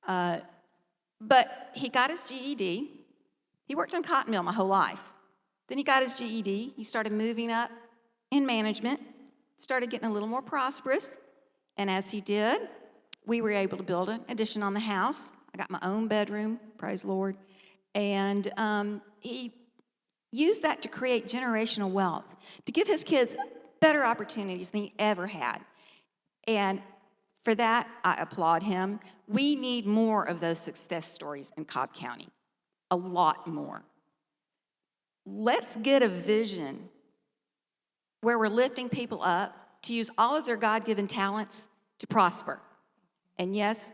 G: But he got his GED. He worked on a cotton mill my whole life. Then he got his GED. He started moving up in management, started getting a little more prosperous. And as he did, we were able to build an addition on the house. I got my own bedroom, praise the Lord. And he used that to create generational wealth, to give his kids better opportunities than he ever had. And for that, I applaud him. We need more of those success stories in Cobb County, a lot more. Let's get a vision where we're lifting people up to use all of their God-given talents to prosper. And yes,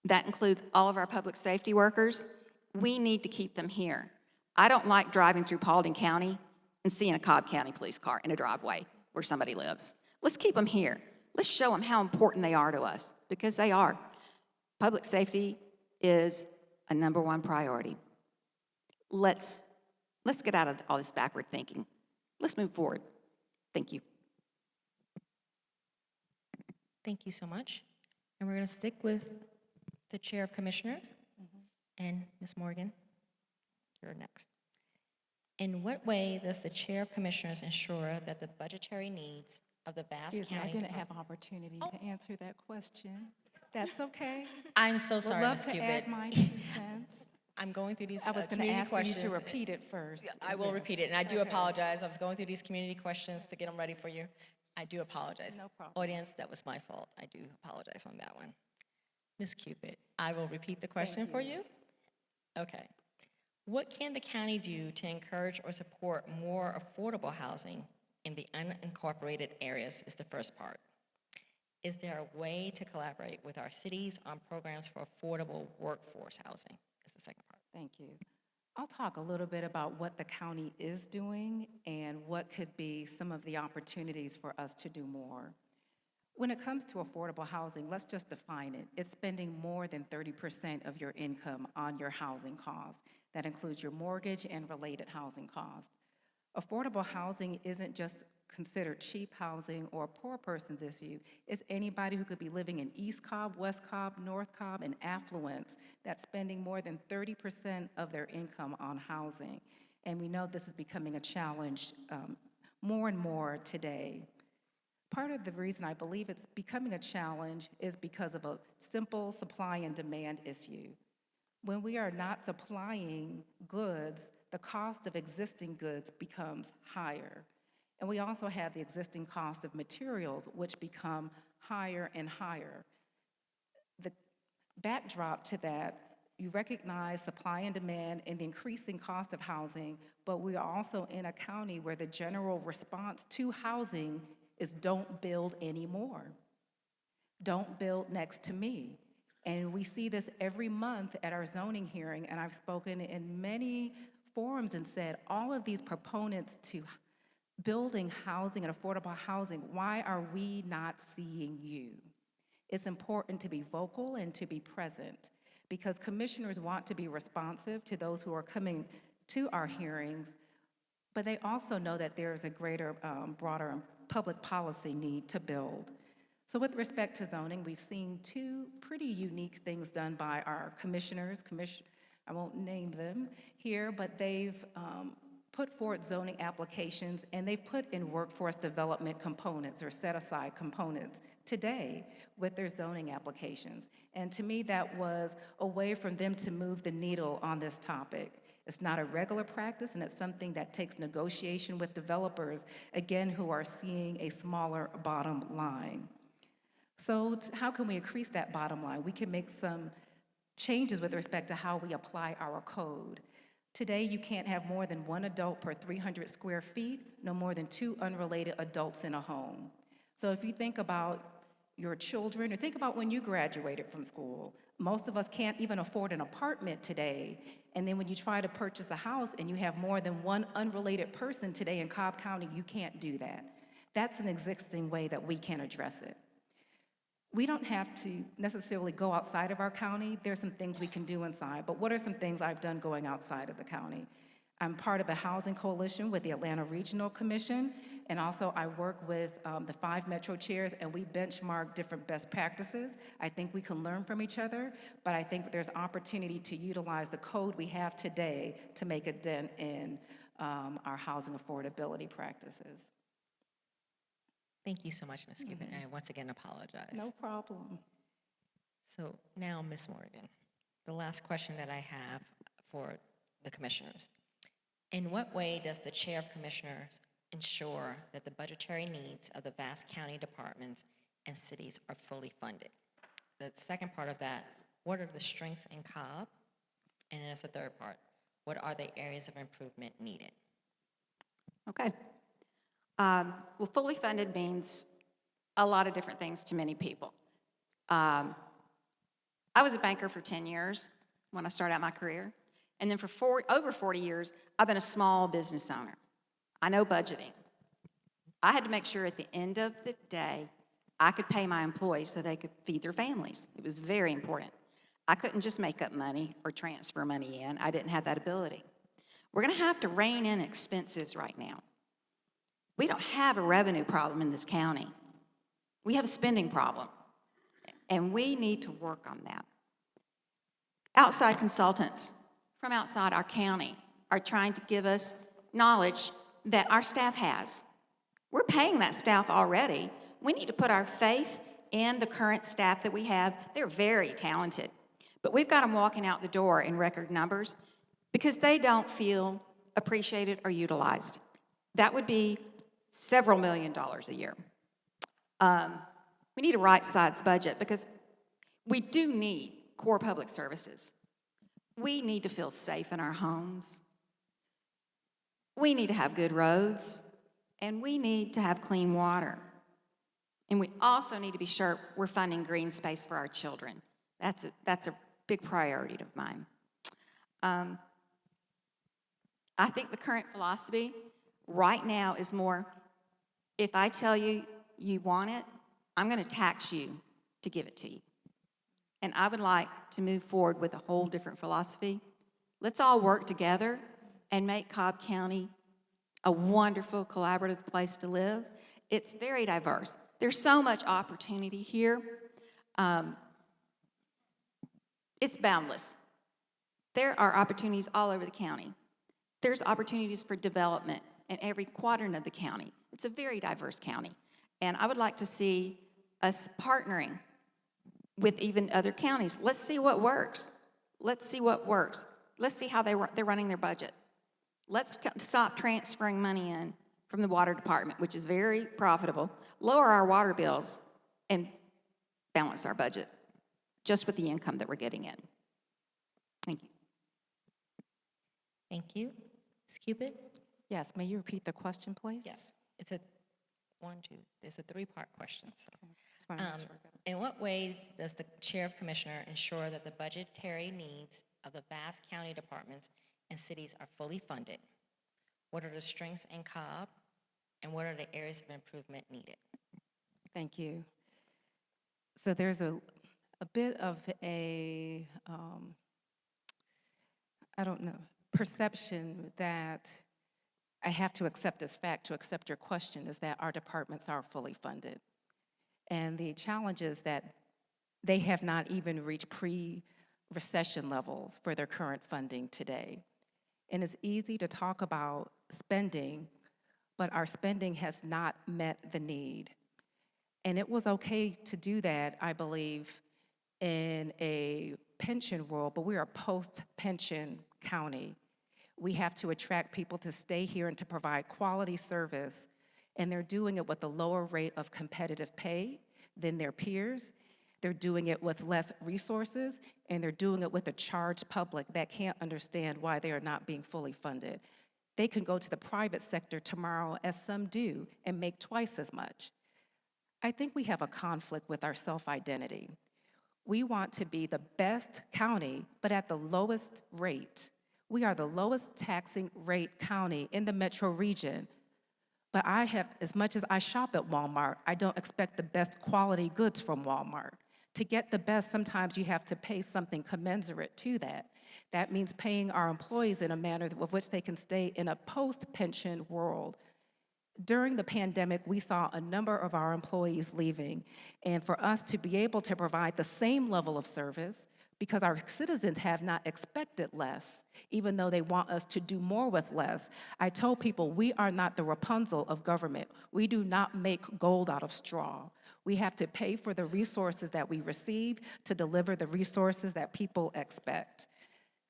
G: that includes all of our public safety workers. We need to keep them here. I don't like driving through Paulding County and seeing a Cobb County police car in a driveway where somebody lives. Let's keep them here. Let's show them how important they are to us, because they are. Public safety is a #1 priority. Let's get out of all this backward thinking. Let's move forward. Thank you.
D: Thank you so much. And we're going to stick with the Chair of Commissioners. And Ms. Morgan, you're next. In what way does the Chair of Commissioners ensure that the budgetary needs of the vast
E: Excuse me, I
D: county
E: didn't have
D: departments-
E: opportunity to answer that question. That's okay.
D: I'm so
E: Would
D: sorry,
E: love
D: Ms.
E: to
D: Cupid.
E: add my 2 cents.
D: I'm going through these
E: I was going to
D: community
E: ask for you
D: questions.
E: to repeat it first.
D: Yeah, I will
E: Yes.
D: repeat it, and I do
E: Okay.
D: apologize. I was going through these community questions to get them ready for you. I do apologize.
E: No problem.
D: Audience, that was my fault. I do apologize on that one. Ms. Cupid, I will repeat the question for you. Okay. What can the county do to encourage or support more affordable housing in the unincorporated areas is the first part. Is there a way to collaborate with our cities on programs for affordable workforce housing is the second part.
E: Thank you. I'll talk a little bit about what the county is doing and what could be some of the opportunities for us to do more. When it comes to affordable housing, let's just define it. It's spending more than 30% of your income on your housing costs. That includes your mortgage and related housing costs. Affordable housing isn't just considered cheap housing or a poor person's issue. It's anybody who could be living in East Cobb, West Cobb, North Cobb, and affluence that's spending more than 30% of their income on housing. And we know this is becoming a challenge more and more today. Part of the reason I believe it's becoming a challenge is because of a simple supply and demand issue. When we are not supplying goods, the cost of existing goods becomes higher. And we also have the existing cost of materials, which become higher and higher. The backdrop to that, you recognize supply and demand and the increasing cost of housing, but we are also in a county where the general response to housing is don't build anymore. Don't build next to me. And we see this every month at our zoning hearing, and I've spoken in many forums and said, all of these proponents to building housing and affordable housing, why are we not seeing you? It's important to be vocal and to be present because commissioners want to be responsive to those who are coming to our hearings, but they also know that there is a greater, broader public policy need to build. So with respect to zoning, we've seen two pretty unique things done by our commissioners. I won't name them here, but they've put forward zoning applications and they've put in workforce development components or set-aside components today with their zoning applications. And to me, that was a way for them to move the needle on this topic. It's not a regular practice, and it's something that takes negotiation with developers, again, who are seeing a smaller bottom line. So how can we increase that bottom line? We can make some changes with respect to how we apply our code. Today, you can't have more than one adult per 300 square feet, no more than 2 unrelated adults in a home. So if you think about your children, or think about when you graduated from school, most of us can't even afford an apartment today. And then when you try to purchase a house and you have more than one unrelated person today in Cobb County, you can't do that. That's an existing way that we can address it. We don't have to necessarily go outside of our county. There's some things we can do inside, but what are some things I've done going outside of the county? I'm part of a housing coalition with the Atlanta Regional Commission, and also I work with the 5 Metro chairs, and we benchmark different best practices. I think we can learn from each other, but I think there's opportunity to utilize the code we have today to make a dent in our housing affordability practices.
D: Thank you so much, Ms. Cuban. I once again apologize.
E: No problem.
D: So now, Ms. Morgan. The last question that I have for the commissioners. In what way does the Chair of Commissioners ensure that the budgetary needs of the vast county departments and cities are fully funded? The second part of that, what are the strengths in Cobb? And then as the third part, what are the areas of improvement needed?
G: Okay. Well, fully funded means a lot of different things to many people. I was a banker for 10 years when I started out my career. And then for over 40 years, I've been a small business owner. I know budgeting. I had to make sure at the end of the day, I could pay my employees so they could feed their families. It was very important. I couldn't just make up money or transfer money in. I didn't have that ability. We're going to have to rein in expenses right now. We don't have a revenue problem in this county. We have a spending problem, and we need to work on that. Outside consultants from outside our county are trying to give us knowledge that our staff has. We're paying that staff already. We need to put our faith in the current staff that we have. They're very talented, but we've got them walking out the door in record numbers because they don't feel appreciated or utilized. That would be several $1 million a year. We need a right-sized budget because we do need core public services. We need to feel safe in our homes. We need to have good roads, and we need to have clean water. And we also need to be sure we're funding green space for our children. That's a big priority of mine. I think the current philosophy right now is more, if I tell you you want it, I'm going to tax you to give it to you. And I would like to move forward with a whole different philosophy. Let's all work together and make Cobb County a wonderful, collaborative place to live. It's very diverse. There's so much opportunity here. It's boundless. There are opportunities all over the county. There's opportunities for development in every quadrant of the county. It's a very diverse county. And I would like to see us partnering with even other counties. Let's see what works. Let's see what works. Let's see how they're running their budget. Let's stop transferring money in from the water department, which is very profitable, lower our water bills, and balance our budget just with the income that we're getting in. Thank you.
D: Thank you. Ms. Cupid?
E: Yes, may you repeat the question, please?
D: Yes. It's a there's a three-part question. So.
E: Just wanna make sure I got it.
D: In what ways does the Chair of Commissioner ensure that the budgetary needs of the vast county departments and cities are fully funded? What are the strengths in Cobb? And what are the areas of improvement needed?
E: Thank you. So there's a bit of a, I don't know, perception that I have to accept as fact to accept your question is that our departments are fully funded. And the challenge is that they have not even reached pre-recession levels for their current funding today. And it's easy to talk about spending, but our spending has not met the need. And it was okay to do that, I believe, in a pension world, but we are a post-pension county. We have to attract people to stay here and to provide quality service, and they're doing it with a lower rate of competitive pay than their peers. They're doing it with less resources, and they're doing it with a charged public that can't understand why they are not being fully funded. They can go to the private sector tomorrow, as some do, and make twice as much. I think we have a conflict with our self-identity. We want to be the best county, but at the lowest rate. We are the lowest taxing rate county in the metro region. But I have, as much as I shop at Walmart, I don't expect the best quality goods from Walmart. To get the best, sometimes you have to pay something commensurate to that. That means paying our employees in a manner with which they can stay in a post-pension world. During the pandemic, we saw a number of our employees leaving, and for us to be able to provide the same level of service, because our citizens have not expected less, even though they want us to do more with less. I told people we are not the Rapunzel of government. We do not make gold out of straw. We have to pay for the resources that we receive to deliver the resources that people expect.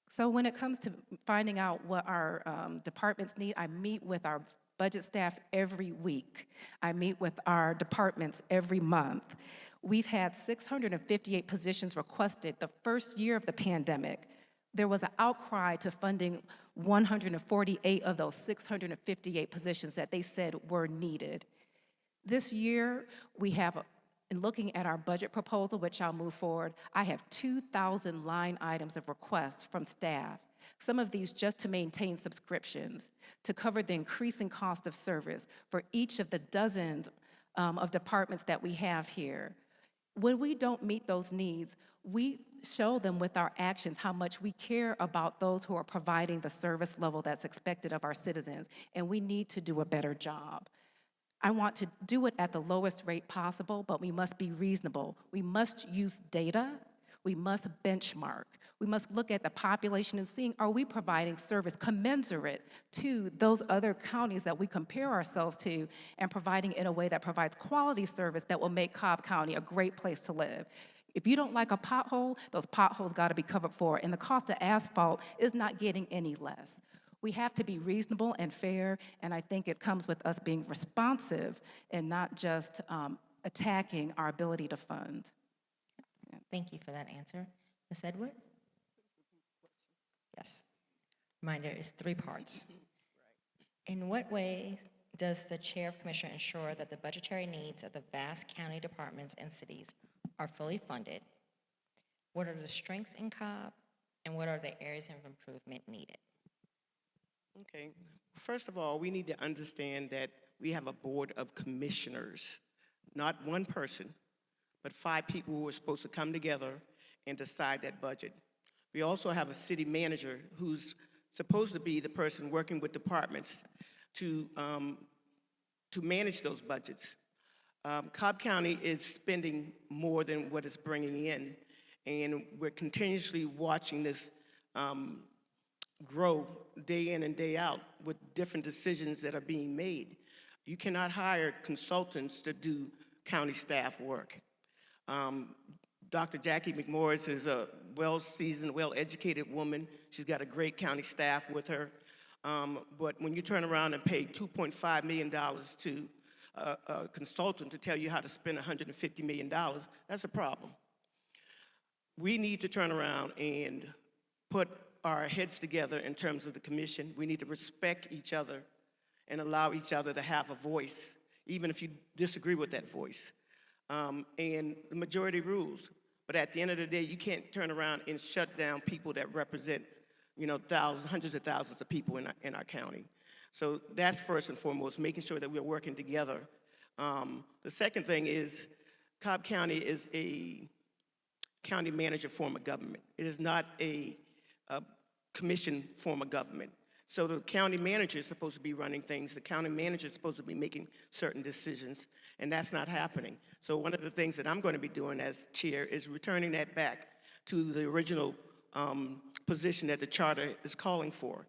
E: So when it comes to finding out what our departments need, I meet with our budget staff every week. I meet with our departments every month. We've had 658 positions requested the first year of the pandemic. There was an outcry to funding 148 of those 658 positions that they said were needed. This year, we have, in looking at our budget proposal, which I'll move forward, I have 2,000 line items of requests from staff. Some of these just to maintain subscriptions, to cover the increasing cost of service for each of the dozens of departments that we have here. When we don't meet those needs, we show them with our actions how much we care about those who are providing the service level that's expected of our citizens, and we need to do a better job. I want to do it at the lowest rate possible, but we must be reasonable. We must use data. We must benchmark. We must look at the population and seeing, are we providing service commensurate to those other counties that we compare ourselves to, and providing in a way that provides quality service that will make Cobb County a great place to live. If you don't like a pothole, those potholes gotta be covered for, and the cost of asphalt is not getting any less. We have to be reasonable and fair, and I think it comes with us being responsive and not just attacking our ability to fund.
D: Thank you for that answer. Ms. Edwards? Yes. Reminder is 3 parts. In what ways does the Chair of Commission ensure that the budgetary needs of the vast county departments and cities are fully funded? What are the strengths in Cobb, and what are the areas of improvement needed?
F: Okay. First of all, we need to understand that we have a board of commissioners, not one person, but 5 people who are supposed to come together and decide that budget. We also have a city manager who's supposed to be the person working with departments to manage those budgets. Cobb County is spending more than what it's bringing in, and we're continuously watching this grow day in and day out with different decisions that are being made. You cannot hire consultants to do county staff work. Dr. Jackie McMorris is a well-seasoned, well-educated woman. She's got a great county staff with her. But when you turn around and pay $2.5 million to a consultant to tell you how to spend $150 million, that's a problem. We need to turn around and put our heads together in terms of the commission. We need to respect each other and allow each other to have a voice, even if you disagree with that voice. And the majority rules. But at the end of the day, you can't turn around and shut down people that represent, thousands, hundreds of thousands of people in our county. So that's first and foremost, making sure that we're working together. The second thing is Cobb County is a county manager form of government. It is not a commission form of government. So the county manager is supposed to be running things. The county manager is supposed to be making certain decisions, and that's not happening. So one of the things that I'm going to be doing as chair is returning that back to the original position that the charter is calling for.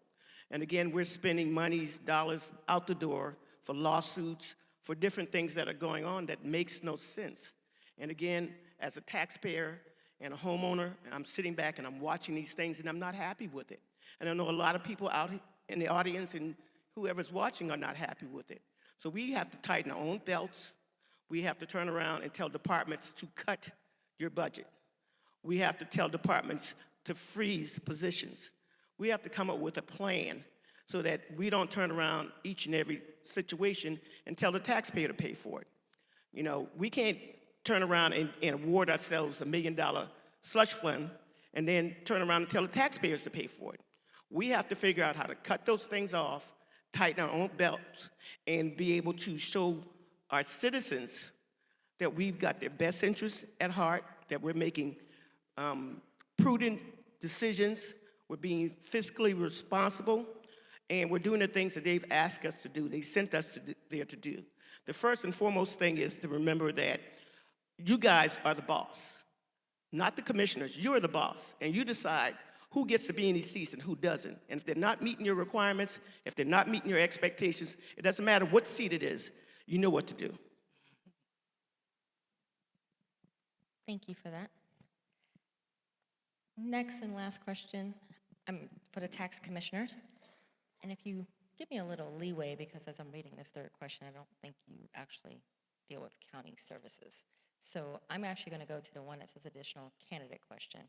F: And again, we're spending monies, dollars out the door for lawsuits, for different things that are going on that makes no sense. And again, as a taxpayer and a homeowner, I'm sitting back and I'm watching these things and I'm not happy with it. And I know a lot of people out in the audience and whoever's watching are not happy with it. So we have to tighten our own belts. We have to turn around and tell departments to cut your budget. We have to tell departments to freeze positions. We have to come up with a plan so that we don't turn around each and every situation and tell the taxpayer to pay for it. We can't turn around and award ourselves $1 million slush fund and then turn around and tell the taxpayers to pay for it. We have to figure out how to cut those things off, tighten our own belts, and be able to show our citizens that we've got their best interests at heart, that we're making prudent decisions, we're being fiscally responsible, and we're doing the things that they've asked us to do, they sent us there to do. The first and foremost thing is to remember that you guys are the boss. not the commissioners. You're the boss, and you decide who gets to be in these seats and who doesn't. And if they're not meeting your requirements, if they're not meeting your expectations, it doesn't matter what seat it is, you know what to do.
D: Thank you for that. Next and last question for the tax commissioners. And if you give me a little leeway, because as I'm reading this third question, I don't think you actually deal with county services. So I'm actually going to go to the one that says additional candidate question.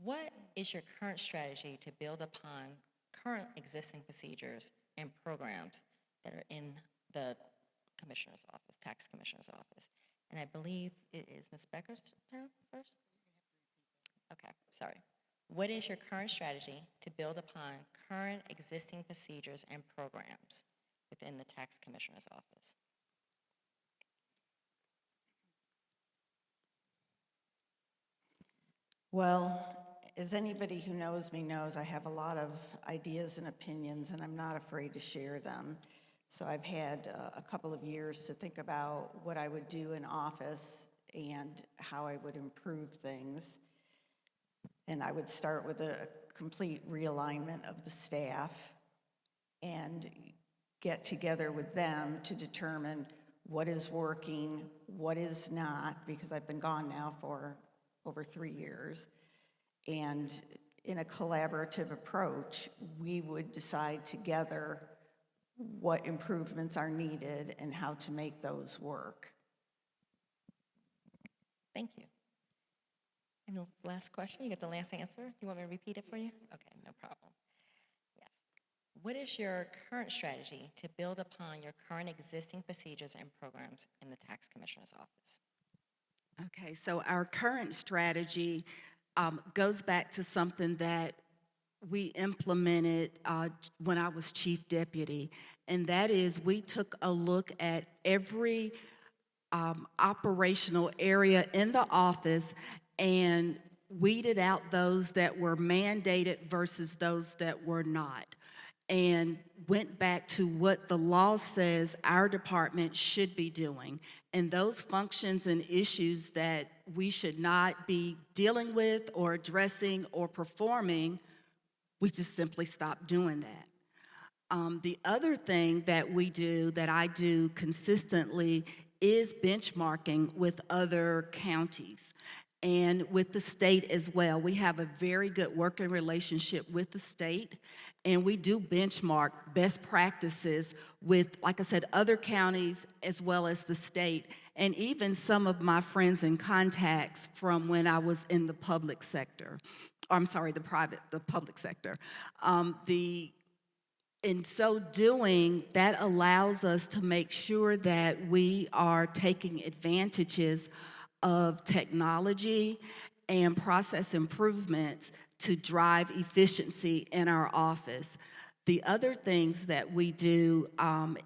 D: What is your current strategy to build upon current existing procedures and programs that are in the commissioner's office, tax commissioner's office? And I believe it is Ms. Becker's turn first? Okay, sorry. What is your current strategy to build upon current existing procedures and programs within the tax commissioner's office?
I: Well, as anybody who knows me knows, I have a lot of ideas and opinions, and I'm not afraid to share them. So I've had a couple of years to think about what I would do in office and how I would improve things. And I would start with a complete realignment of the staff and get together with them to determine what is working, what is not, because I've been gone now for over 3 years. And in a collaborative approach, we would decide together what improvements are needed and how to make those work.
D: Thank you. And the last question, you get the last answer. Do you want me to repeat it for you? Okay, no problem. Yes. What is your current strategy to build upon your current existing procedures and programs in the tax commissioner's office?
H: Okay, so our current strategy goes back to something that we implemented when I was chief deputy, and that is we took a look at every operational area in the office and weeded out those that were mandated versus those that were not, and went back to what the law says our department should be doing. And those functions and issues that we should not be dealing with or addressing or performing, we just simply stopped doing that. The other thing that we do, that I do consistently, is benchmarking with other counties and with the state as well. We have a very good working relationship with the state, and we do benchmark best practices with, like I said, other counties as well as the state, and even some of my friends and contacts from when I was in the public sector. I'm sorry, the public sector. In so doing, that allows us to make sure that we are taking advantages of technology and process improvements to drive efficiency in our office. The other things that we do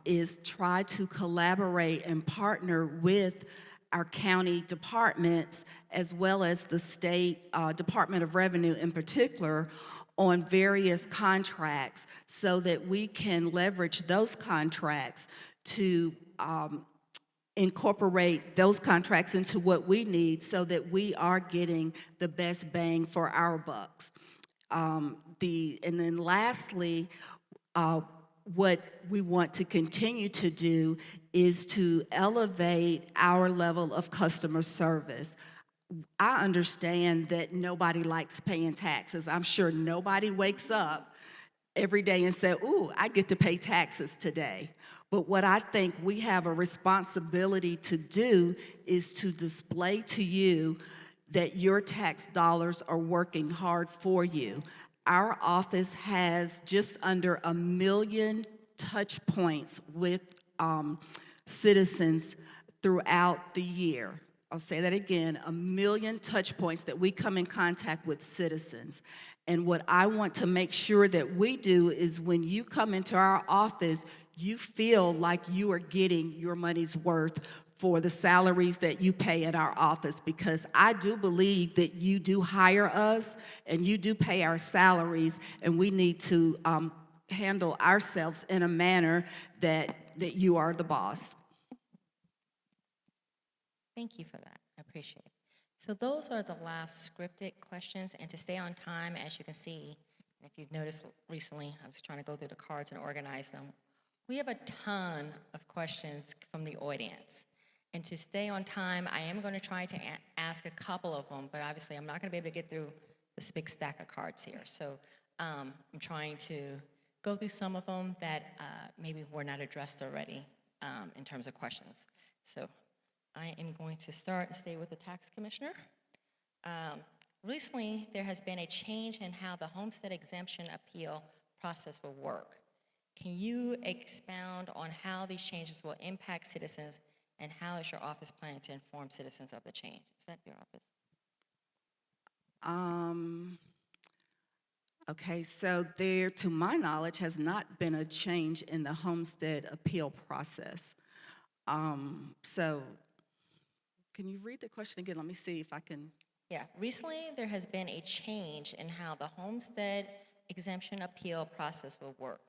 H: is try to collaborate and partner with our county departments as well as the state Department of Revenue in particular on various contracts so that we can leverage those contracts to incorporate those contracts into what we need so that we are getting the best bang for our bucks. And then lastly, what we want to continue to do is to elevate our level of customer service. I understand that nobody likes paying taxes. I'm sure nobody wakes up every day and says, ooh, I get to pay taxes today. But what I think we have a responsibility to do is to display to you that your tax dollars are working hard for you. Our office has just under 1 million touch points with citizens throughout the year. I'll say that again, 1 million touch points that we come in contact with citizens. And what I want to make sure that we do is when you come into our office, you feel like you are getting your money's worth for the salaries that you pay at our office, because I do believe that you do hire us and you do pay our salaries, and we need to handle ourselves in a manner that you are the boss.
D: Thank you for that. I appreciate it. So those are the last scripted questions, and to stay on time, as you can see, and if you've noticed recently, I was trying to go through the cards and organize them. We have a ton of questions from the audience. And to stay on time, I am going to try to ask a couple of them, but obviously I'm not going to be able to get through this big stack of cards here. So I'm trying to go through some of them that maybe were not addressed already in terms of questions. So I am going to start and stay with the tax commissioner. Recently, there has been a change in how the homestead exemption appeal process will work. Can you expound on how these changes will impact citizens, and how is your office planning to inform citizens of the change? Is that your office?
H: Okay, so there, to my knowledge, has not been a change in the homestead appeal process. So can you read the question again? Let me see if I can.
D: Yeah, recently there has been a change in how the homestead exemption appeal process will work.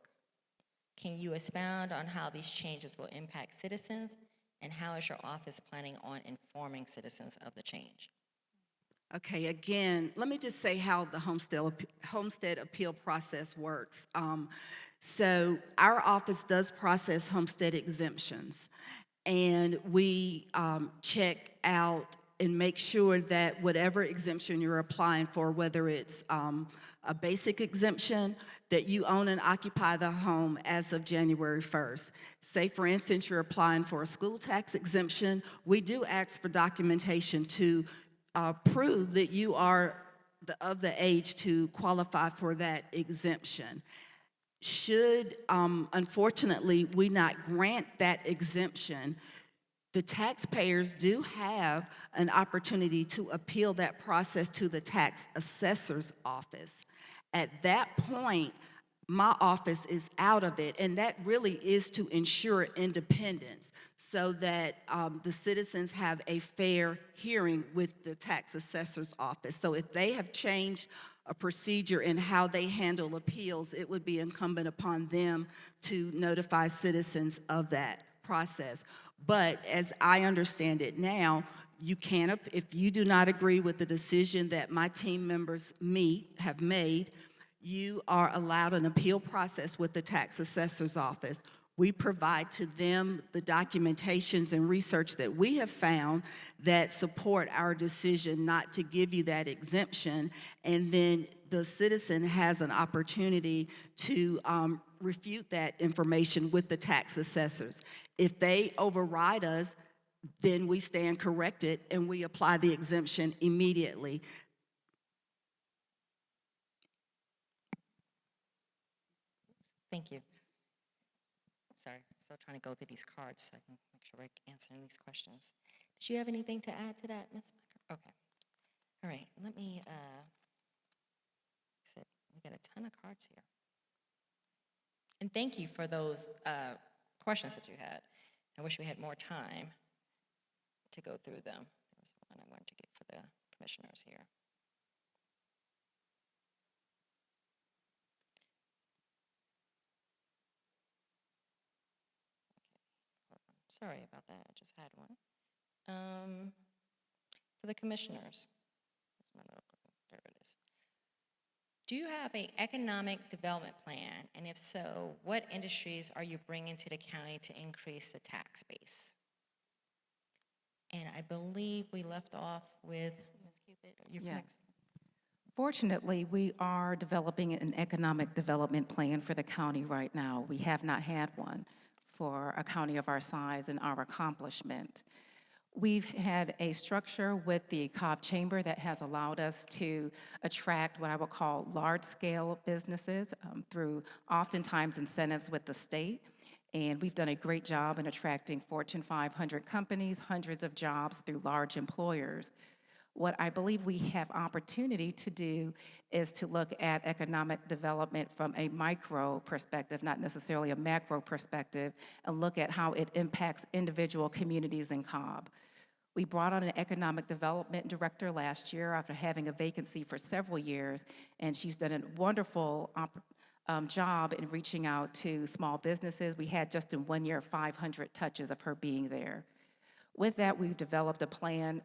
D: Can you expound on how these changes will impact citizens, and how is your office planning on informing citizens of the change?
H: Okay, again, let me just say how the homestead appeal process works. So our office does process homestead exemptions, and we check out and make sure that whatever exemption you're applying for, whether it's a basic exemption, that you own and occupy the home as of January 1st. Say, for instance, you're applying for a school tax exemption, we do ask for documentation to prove that you are of the age to qualify for that exemption. Should, unfortunately, we not grant that exemption, the taxpayers do have an opportunity to appeal that process to the tax assessor's office. At that point, my office is out of it, and that really is to ensure independence so that the citizens have a fair hearing with the tax assessor's office. So if they have changed a procedure in how they handle appeals, it would be incumbent upon them to notify citizens of that process. But as I understand it now, you can, if you do not agree with the decision that my team members have made, you are allowed an appeal process with the tax assessor's office. We provide to them the documentations and research that we have found that support our decision not to give you that exemption, and then the citizen has an opportunity to refute that information with the tax assessors. If they override us, then we stand corrected and we apply the exemption immediately.
D: Thank you. Sorry, still trying to go through these cards so I can make sure we're answering these questions. Did you have anything to add to that, Ms. Becker? Okay. All right, let me, we got a ton of cards here. And thank you for those questions that you had. I wish we had more time to go through them. There was one I wanted to get for the commissioners here. Sorry about that, I just had one. For the commissioners, there it is. Do you have an economic development plan? And if so, what industries are you bringing to the county to increase the tax base? And I believe we left off with Ms. Cupid. You're
E: Yes.
D: next.
E: Fortunately, we are developing an economic development plan for the county right now. We have not had one for a county of our size and our accomplishment. We've had a structure with the Cobb Chamber that has allowed us to attract what I would call large-scale businesses through oftentimes incentives with the state. And we've done a great job in attracting Fortune 500 companies, hundreds of jobs through large employers. What I believe we have opportunity to do is to look at economic development from a micro perspective, not necessarily a macro perspective, and look at how it impacts individual communities in Cobb. We brought on an economic development director last year after having a vacancy for several years, and she's done a wonderful job in reaching out to small businesses. We had just in 1 year 500 touches of her being there. With that, we've developed a plan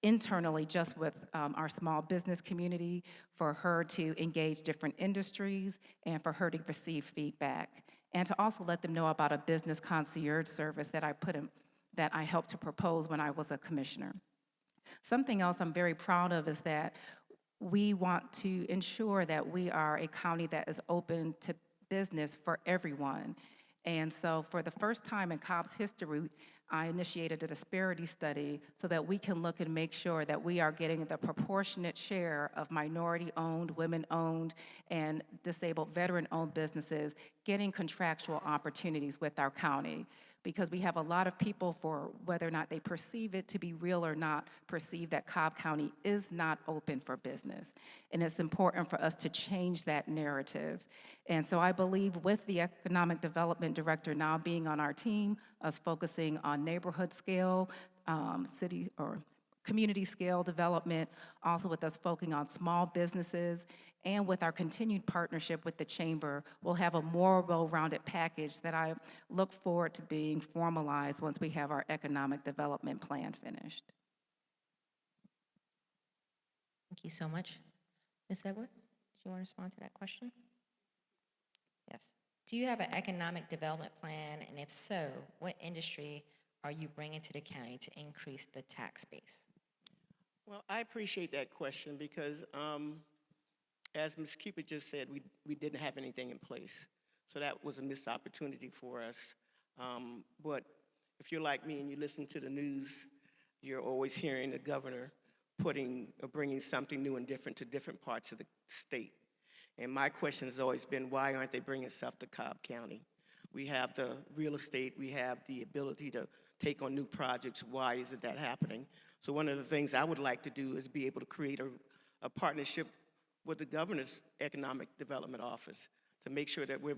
E: internally just with our small business community, for her to engage different industries, and for her to receive feedback. And to also let them know about a business concierge service that I helped to propose when I was a commissioner. Something else I'm very proud of is that we want to ensure that we are a county that is open to business for everyone. And so for the first time in Cobb's history, I initiated a disparity study so that we can look and make sure that we are getting the proportionate share of minority-owned, women-owned, and disabled veteran-owned businesses getting contractual opportunities with our county. Because we have a lot of people, for whether or not they perceive it to be real or not, perceive that Cobb County is not open for business. And it's important for us to change that narrative. And so I believe with the Economic Development Director now being on our team, us focusing on neighborhood scale, city or community scale development, also with us focusing on small businesses, and with our continued partnership with the Chamber, we'll have a more well-rounded package that I look forward to being formalized once we have our economic development plan finished.
D: Thank you so much. Ms. Edwards, do you want to respond to that question? Yes. Do you have an economic development plan? And if so, what industry are you bringing to the county to increase the tax base?
F: Well, I appreciate that question because as Ms. Cupid just said, we didn't have anything in place. So that was a missed opportunity for us. But if you're like me and you listen to the news, you're always hearing the governor bringing something new and different to different parts of the state. And my question has always been, why aren't they bringing stuff to Cobb County? We have the real estate, we have the ability to take on new projects. Why isn't that happening? So one of the things I would like to do is be able to create a partnership with the governor's economic development office to make sure that we're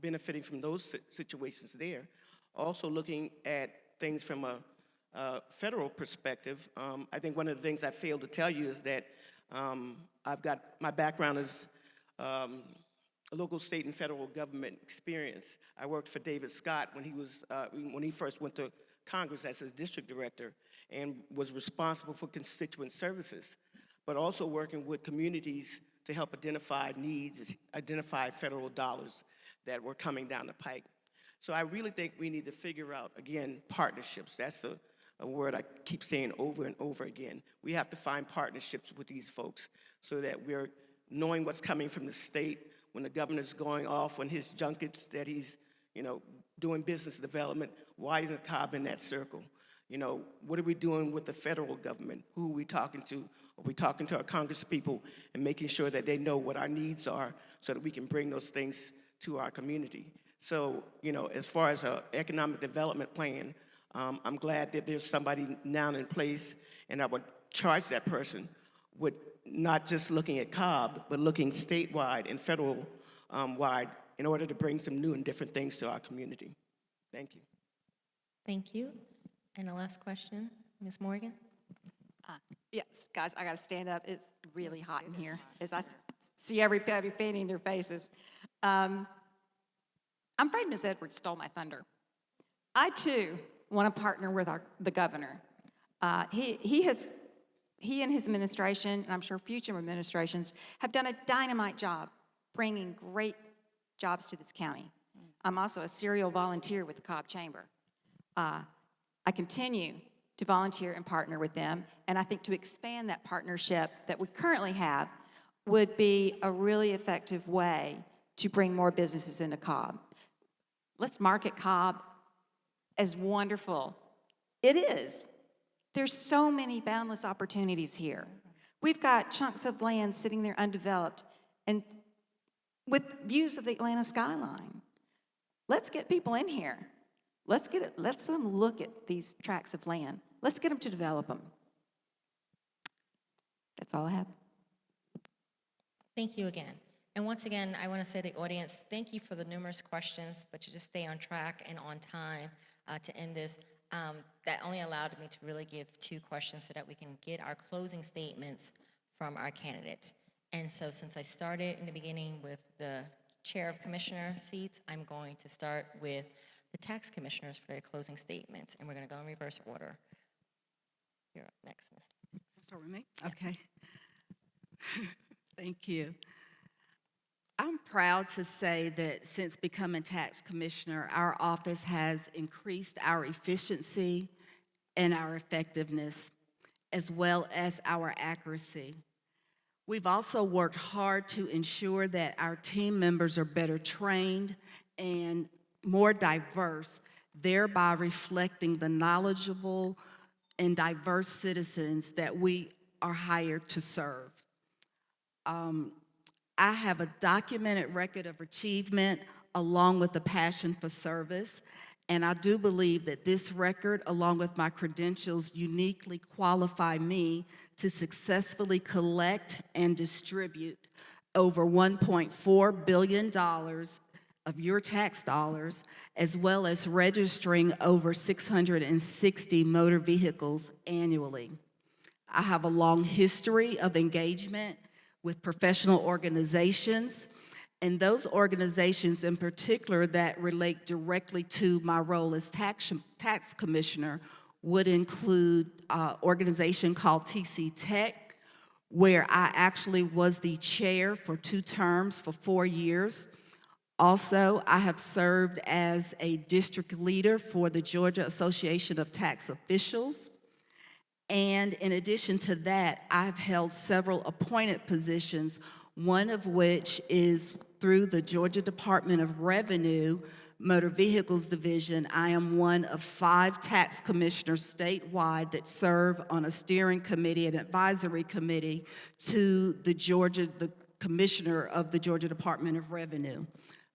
F: benefiting from those situations there. Also looking at things from a federal perspective, I think one of the things I failed to tell you is that my background is local, state, and federal government experience. I worked for David Scott when he first went to Congress as his district director and was responsible for constituent services, but also working with communities to help identify needs, identify federal dollars that were coming down the pike. So I really think we need to figure out, again, partnerships. That's a word I keep saying over and over again. We have to find partnerships with these folks so that we're knowing what's coming from the state when the governor's going off on his junkets that he's, doing business development. Why isn't Cobb in that circle? What are we doing with the federal government? Who are we talking to? Are we talking to our congresspeople and making sure that they know what our needs are so that we can bring those things to our community? So, as far as an economic development plan, I'm glad that there's somebody now in place, and I would charge that person with not just looking at Cobb, but looking statewide and federal wide in order to bring some new and different things to our community. Thank you.
D: Thank you. And the last question, Ms. Morgan?
G: Yes, guys, I got to stand up. It's really hot in here as I see everybody painting their faces. I'm afraid Ms. Edwards stole my thunder. I, too, want to partner with the governor. He and his administration, and I'm sure future administrations, have done a dynamite job bringing great jobs to this county. I'm also a serial volunteer with the Cobb Chamber. I continue to volunteer and partner with them, and I think to expand that partnership that we currently have would be a really effective way to bring more businesses into Cobb. Let's market Cobb as wonderful. It is. There's so many boundless opportunities here. We've got chunks of land sitting there undeveloped and with views of the Atlanta skyline. Let's get people in here. Let's let them look at these tracts of land. Let's get them to develop them. That's all I have.
D: Thank you again. And once again, I want to say to the audience, thank you for the numerous questions, but you just stay on track and on time to end this. That only allowed me to really give 2 questions so that we can get our closing statements from our candidates. And so since I started in the beginning with the chair of commissioner seats, I'm going to start with the tax commissioners for their closing statements, and we're going to go in reverse order. You're up next, Ms.
H: Start with me? Okay. Thank you. I'm proud to say that since becoming tax commissioner, our office has increased our efficiency and our effectiveness, as well as our accuracy. We've also worked hard to ensure that our team members are better trained and more diverse, thereby reflecting the knowledgeable and diverse citizens that we are hired to serve. I have a documented record of achievement along with a passion for service, and I do believe that this record, along with my credentials, uniquely qualify me to successfully collect and distribute over $1.4 billion of your tax dollars, as well as registering over 660 motor vehicles annually. I have a long history of engagement with professional organizations, and those organizations in particular that relate directly to my role as tax commissioner would include an organization called TC Tech, where I actually was the chair for 2 terms for 4 years. Also, I have served as a district leader for the Georgia Association of Tax Officials. And in addition to that, I've held several appointed positions, one of which is through the Georgia Department of Revenue, Motor Vehicles Division. I am one of 5 tax commissioners statewide that serve on a steering committee and advisory committee to the commissioner of the Georgia Department of Revenue.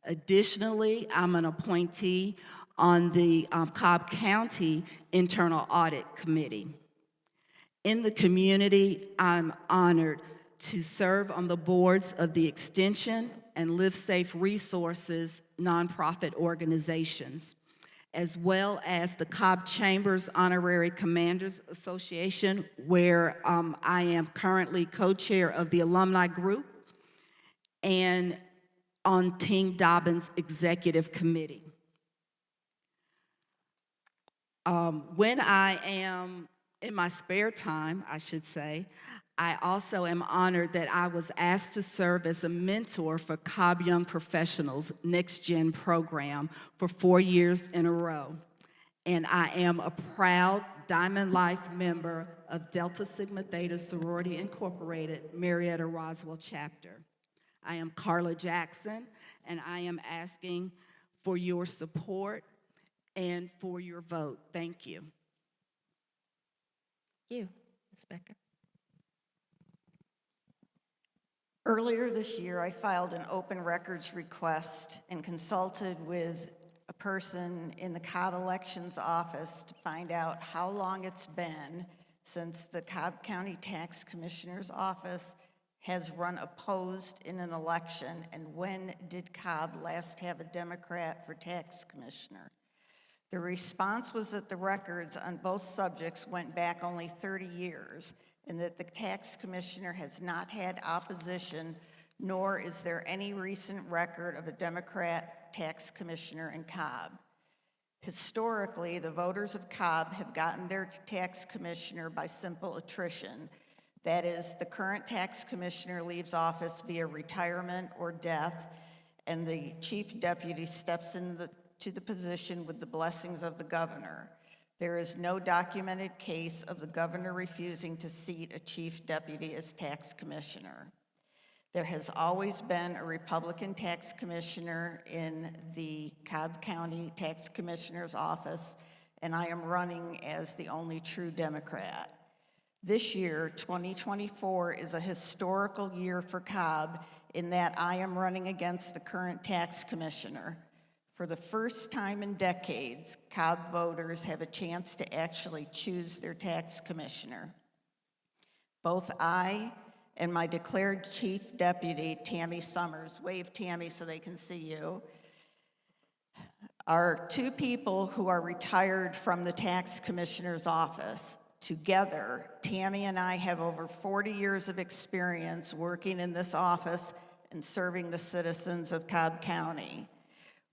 H: Additionally, I'm an appointee on the Cobb County Internal Audit Committee. In the community, I'm honored to serve on the boards of the Extension and Live Safe Resources nonprofit organizations, as well as the Cobb Chambers Honorary Commanders Association, where I am currently co-chair of the alumni group, and on Team Dobbins Executive Committee. When I am in my spare time, I should say, I also am honored that I was asked to serve as a mentor for Cobb Young Professionals Next Gen program for 4 years in a row. And I am a proud Diamond Life member of Delta Sigma Theta Sorority Incorporated, Marietta Roswell chapter. I am Carla Jackson, and I am asking for your support and for your vote. Thank you.
D: You, Ms. Becker.
I: Earlier this year, I filed an open records request and consulted with a person in the Cobb Elections Office to find out how long it's been since the Cobb County Tax Commissioner's Office has run opposed in an election, and when did Cobb last have a Democrat for tax commissioner? The response was that the records on both subjects went back only 30 years, and that the tax commissioner has not had opposition, nor is there any recent record of a Democrat tax commissioner in Cobb. Historically, the voters of Cobb have gotten their tax commissioner by simple attrition. That is, the current tax commissioner leaves office via retirement or death, and the chief deputy steps to the position with the blessings of the governor. There is no documented case of the governor refusing to seat a chief deputy as tax commissioner. There has always been a Republican tax commissioner in the Cobb County Tax Commissioner's Office, and I am running as the only true Democrat. This year, 2024, is a historical year for Cobb in that I am running against the current tax commissioner. For the first time in decades, Cobb voters have a chance to actually choose their tax commissioner. Both I and my declared chief deputy, Tammy Summers, wave Tammy so they can see you, are 2 people who are retired from the tax commissioner's office. Together, Tammy and I have over 40 years of experience working in this office and serving the citizens of Cobb County.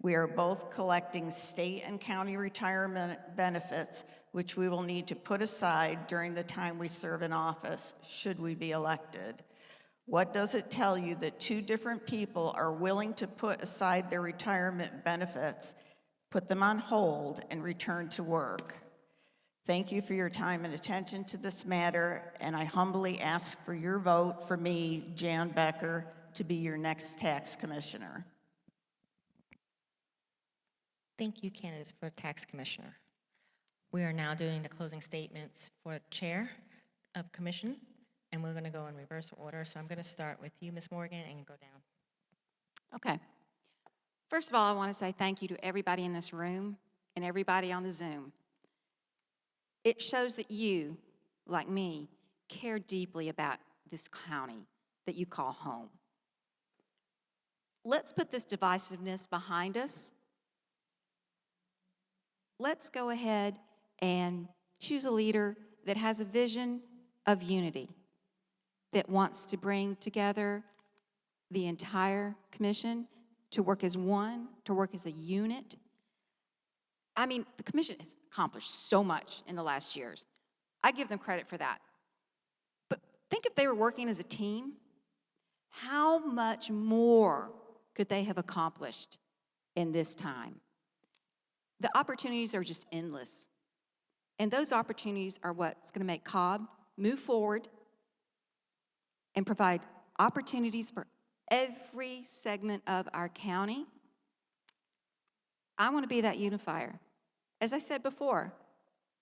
I: We are both collecting state and county retirement benefits which we will need to put aside during the time we serve in office, should we be elected? What does it tell you that two different people are willing to put aside their retirement benefits, put them on hold, and return to work? Thank you for your time and attention to this matter, and I humbly ask for your vote for me, Jan Becker, to be your next tax commissioner.
D: Thank you, candidates for tax commissioner. We are now doing the closing statements for chair of commission, and we're going to go in reverse order. So I'm going to start with you, Ms. Morgan, and go down.
G: Okay. First of all, I want to say thank you to everybody in this room and everybody on the Zoom. It shows that you, like me, care deeply about this county that you call home. Let's put this divisiveness behind us. Let's go ahead and choose a leader that has a vision of unity, that wants to bring together the entire commission to work as one, to work as a unit. I mean, the commission has accomplished so much in the last years. I give them credit for that. But think if they were working as a team, how much more could they have accomplished in this time? The opportunities are just endless. And those opportunities are what's going to make Cobb move forward and provide opportunities for every segment of our county. I want to be that unifier. As I said before,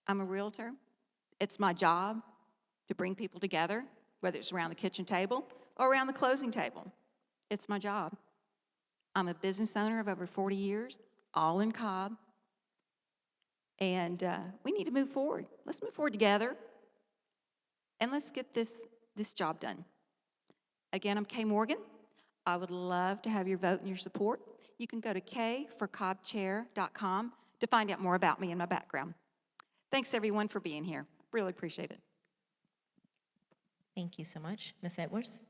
G: I'm a realtor. It's my job to bring people together, whether it's around the kitchen table or around the closing table. It's my job. I'm a business owner of over 40 years, all in Cobb. And we need to move forward. Let's move forward together, and let's get this job done. Again, I'm Kay Morgan. I would love to have your vote and your support. You can go to kforcobbchair.com to find out more about me and my background. Thanks, everyone, for being here. Really appreciate it.
D: Thank you so much. Ms. Edwards?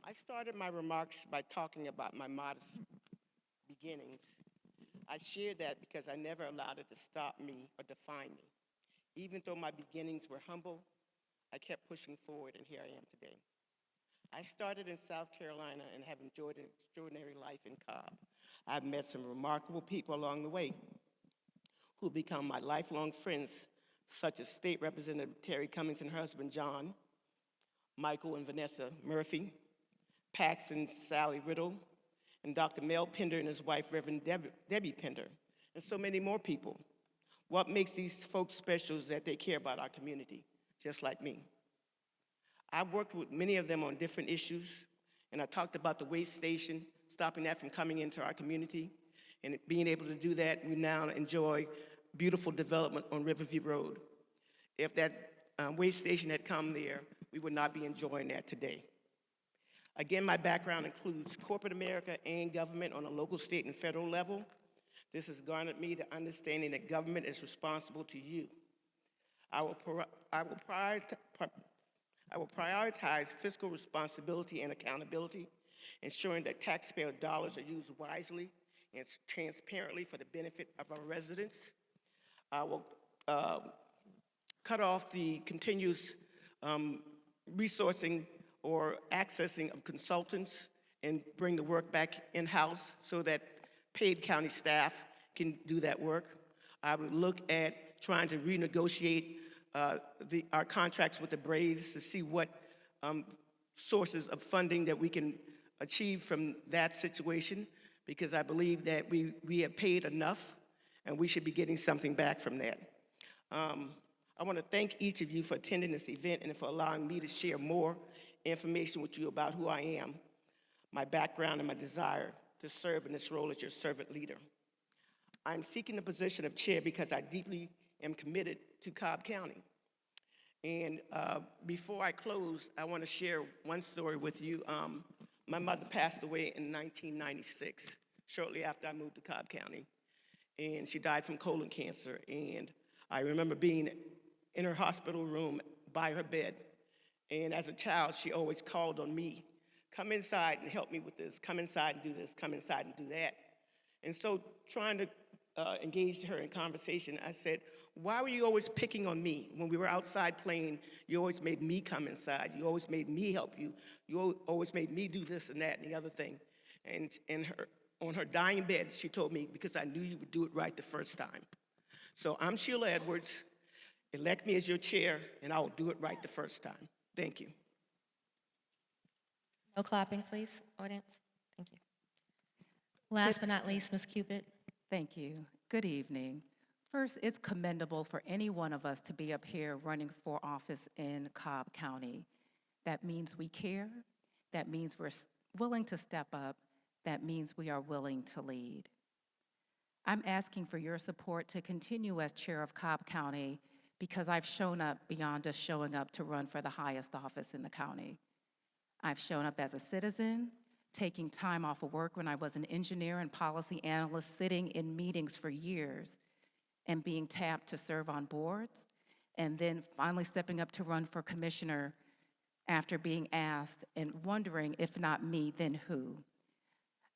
F: I started my remarks by talking about my modest beginnings. I shared that because I never allowed it to stop me or define me. Even though my beginnings were humble, I kept pushing forward, and here I am today. I started in South Carolina and have enjoyed an extraordinary life in Cobb. I've met some remarkable people along the way who have become my lifelong friends, such as State Representative Terry Cummings and her husband, John, Michael and Vanessa Murphy, Pax and Sally Riddle, and Dr. Mel Pender and his wife, Reverend Debbie Pender, and so many more people. What makes these folks special is that they care about our community, just like me. I've worked with many of them on different issues, and I talked about the waste station, stopping that from coming into our community, and being able to do that, we now enjoy beautiful development on Riverview Road. If that waste station had come there, we would not be enjoying that today. Again, my background includes corporate America and government on a local, state, and federal level. This has garnered me the understanding that government is responsible to you. I will prioritize fiscal responsibility and accountability, ensuring that taxpayer dollars are used wisely and transparently for the benefit of our residents. I will cut off the continuous resourcing or accessing of consultants and bring the work back in-house so that paid county staff can do that work. I would look at trying to renegotiate our contracts with the Braves to see what sources of funding that we can achieve from that situation, because I believe that we have paid enough and we should be getting something back from that. I want to thank each of you for attending this event and for allowing me to share more information with you about who I am, my background, and my desire to serve in this role as your servant leader. I'm seeking the position of chair because I deeply am committed to Cobb County. And before I close, I want to share one story with you. My mother passed away in 1996, shortly after I moved to Cobb County. And she died from colon cancer. And I remember being in her hospital room by her bed. And as a child, she always called on me, come inside and help me with this, come inside and do this, come inside and do that. And so trying to engaged her in conversation. I said, why were you always picking on me? When we were outside playing, you always made me come inside. You always made me help you. You always made me do this and that and the other thing. And on her dying bed, she told me, because I knew you would do it right the first time. So I'm Sheila Edwards. Elect me as your chair, and I will do it right the first time. Thank you.
D: No clapping, please, audience. Thank you. Last but not least, Ms. Cupid.
E: Thank you. Good evening. First, it's commendable for any one of us to be up here running for office in Cobb County. That means we care. That means we're willing to step up. That means we are willing to lead. I'm asking for your support to continue as chair of Cobb County because I've shown up beyond just showing up to run for the highest office in the county. I've shown up as a citizen, taking time off of work when I was an engineer and policy analyst, sitting in meetings for years and being tapped to serve on boards, and then finally stepping up to run for commissioner after being asked and wondering, if not me, then who?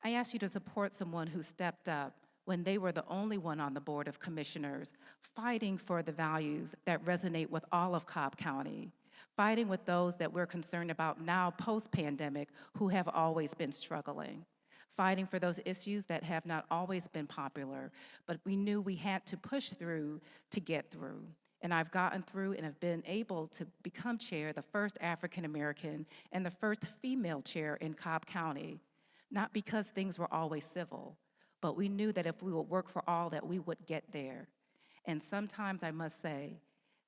E: I ask you to support someone who stepped up when they were the only one on the Board of Commissioners, fighting for the values that resonate with all of Cobb County, fighting with those that we're concerned about now post-pandemic who have always been struggling, fighting for those issues that have not always been popular, but we knew we had to push through to get through. And I've gotten through and have been able to become chair, the first African American and the first female chair in Cobb County, not because things were always civil, but we knew that if we would work for all, that we would get there. And sometimes I must say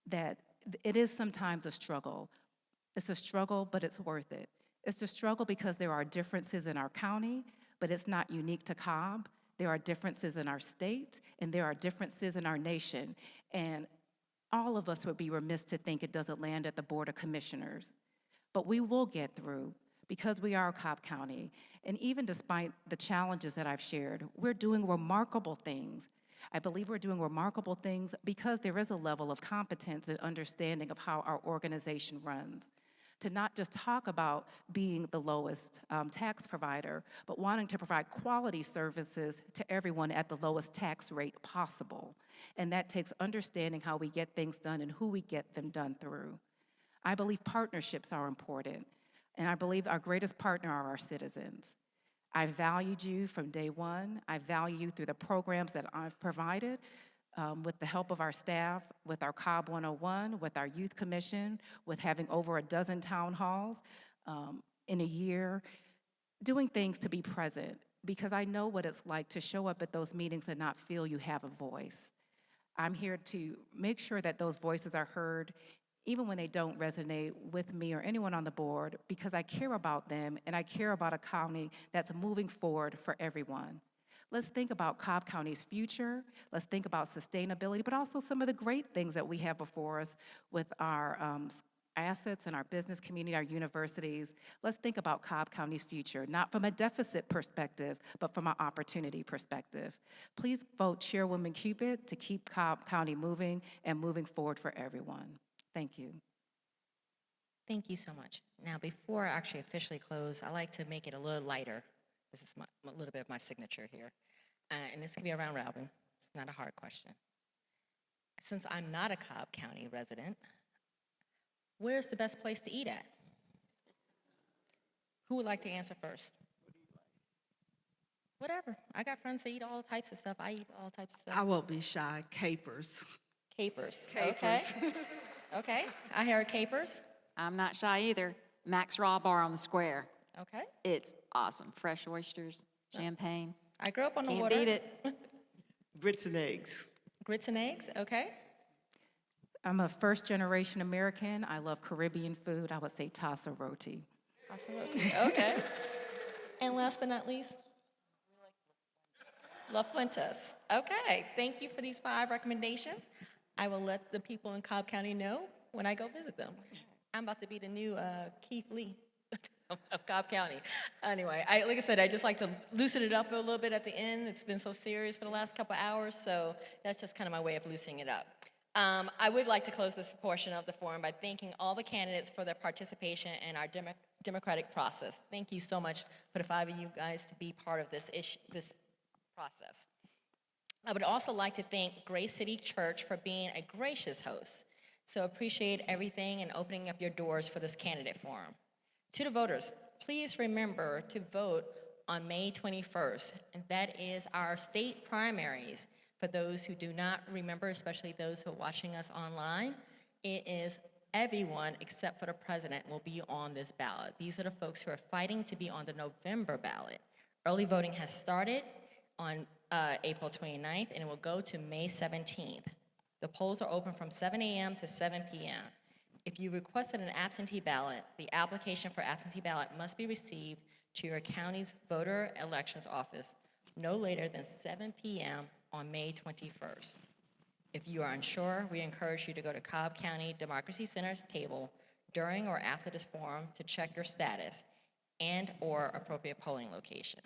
E: that it is sometimes a struggle. It's a struggle, but it's worth it. It's a struggle because there are differences in our county, but it's not unique to Cobb. There are differences in our state, and there are differences in our nation. And all of us would be remiss to think it doesn't land at the Board of Commissioners. But we will get through because we are Cobb County. And even despite the challenges that I've shared, we're doing remarkable things. I believe we're doing remarkable things because there is a level of competence and understanding of how our organization runs. To not just talk about being the lowest tax provider, but wanting to provide quality services to everyone at the lowest tax rate possible. And that takes understanding how we get things done and who we get them done through. I believe partnerships are important, and I believe our greatest partner are our citizens. I've valued you from day one. I value you through the programs that I've provided, with the help of our staff, with our Cobb 101, with our Youth Commission, with having over a dozen town halls in a year, doing things to be present, because I know what it's like to show up at those meetings and not feel you have a voice. I'm here to make sure that those voices are heard, even when they don't resonate with me or anyone on the board, because I care about them and I care about a county that's moving forward for everyone. Let's think about Cobb County's future. Let's think about sustainability, but also some of the great things that we have before us with our assets and our business community, our universities. Let's think about Cobb County's future, not from a deficit perspective, but from an opportunity perspective. Please vote Chairwoman Cupid to keep Cobb County moving and moving forward for everyone. Thank you.
D: Thank you so much. Now, before I actually officially close, I like to make it a little lighter. This is a little bit of my signature here. And this can be a round robin. It's not a hard question. Since I'm not a Cobb County resident, where's the best place to eat at? Who would like to answer first? Whatever. I got friends that eat all types of stuff. I eat all types of stuff.
H: I won't be shy. Capers.
D: Capers.
H: Capers.
D: Okay. Okay. I heard capers.
J: I'm not shy either. Max Raw Bar on the Square.
D: Okay.
J: It's awesome. Fresh oysters, champagne.
D: I grew up on the
J: Can't
D: water.
J: beat it.
F: Grits and eggs.
D: Grits and eggs. Okay.
E: I'm a first-generation American. I love Caribbean food. I would say tasa roti.
D: Awesome roti. Okay. And last but not least, La Fuentes. Okay. Thank you for these 5 recommendations. I will let the people in Cobb County know when I go visit them. I'm about to be the new Keith Lee of Cobb County. Anyway, like I said, I just like to loosen it up a little bit at the end. It's been so serious for the last couple hours, so that's just kind of my way of loosening it up. I would like to close this portion of the forum by thanking all the candidates for their participation in our democratic process. Thank you so much for the 5 of you guys to be part of this process. I would also like to thank Grace City Church for being a gracious host. So appreciate everything and opening up your doors for this candidate forum. To the voters, please remember to vote on May 21st, and that is our state primaries. For those who do not remember, especially those who are watching us online, it is everyone except for the president will be on this ballot. These are the folks who are fighting to be on the November ballot. Early voting has started on April 29th, and it will go to May 17th. The polls are open from 7 a.m. to 7 p.m. If you requested an absentee ballot, the application for absentee ballot must be received to your county's voter elections office no later than 7 p.m. on May 21st. If you are unsure, we encourage you to go to Cobb County Democracy Center's table during or after this forum to check your status and/or appropriate polling location.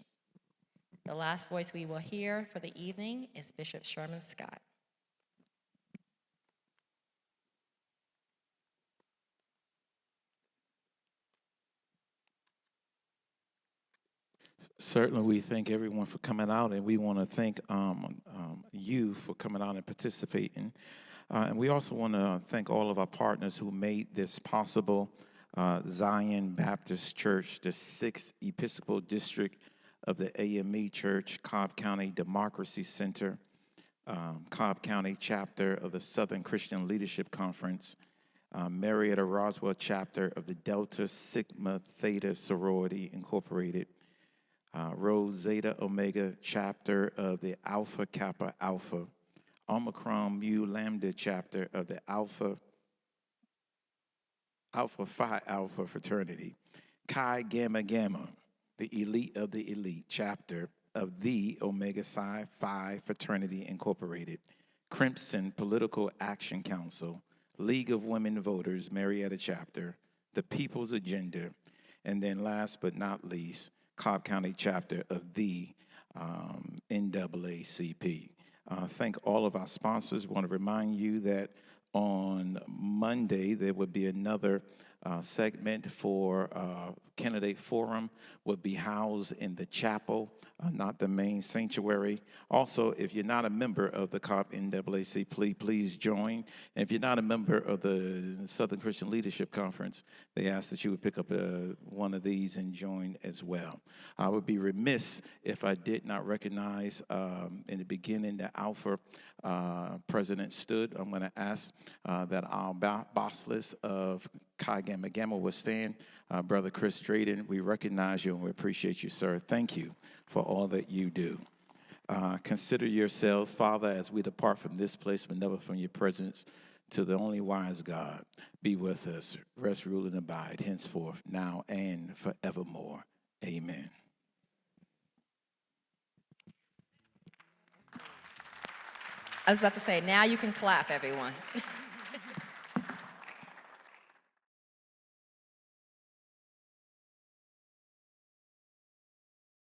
D: The last voice we will hear for the evening is Bishop Sherman Scott.
A: Certainly, we thank everyone for coming out, and we want to thank you for coming out and participating. And we also want to thank all of our partners who made this possible. Zion Baptist Church, the 6th Episcopal District of the AME Church, Cobb County Democracy Center, Cobb County Chapter of the Southern Christian Leadership Conference, Marietta Roswell Chapter of the Delta Sigma Theta Sorority Incorporated, Rho Zeta Omega Chapter of the Alpha Kappa Alpha, Omicron Mu Lambda Chapter of the Alpha Phi Alpha Fraternity, Chi Gamma Gamma, the Elite of the Elite Chapter of the Omega Psi Phi Fraternity Incorporated, Crimson Political Action Council, League of Women Voters Marietta Chapter, the People's Agenda, and then last but not least, Cobb County Chapter of the NAACP. Thank all of our sponsors. We want to remind you that on Monday there would be another segment for candidate forum, would be housed in the chapel, not the main sanctuary. Also, if you're not a member of the Cobb NAACP, please join. And if you're not a member of the Southern Christian Leadership Conference, they ask that you would pick up one of these and join as well. I would be remiss if I did not recognize in the beginning that Alpha president stood. I'm going to ask that our boss list of Chi Gamma Gamma will stand. Brother Chris Drayden, we recognize you and we appreciate you, sir. Thank you for all that you do. Consider yourselves, Father, as we depart from this place, but never from your presence, to the only wise God. Be with us, rest, rule, and abide, henceforth, now, and forevermore. Amen.
D: I was about to say, now you can clap, everyone.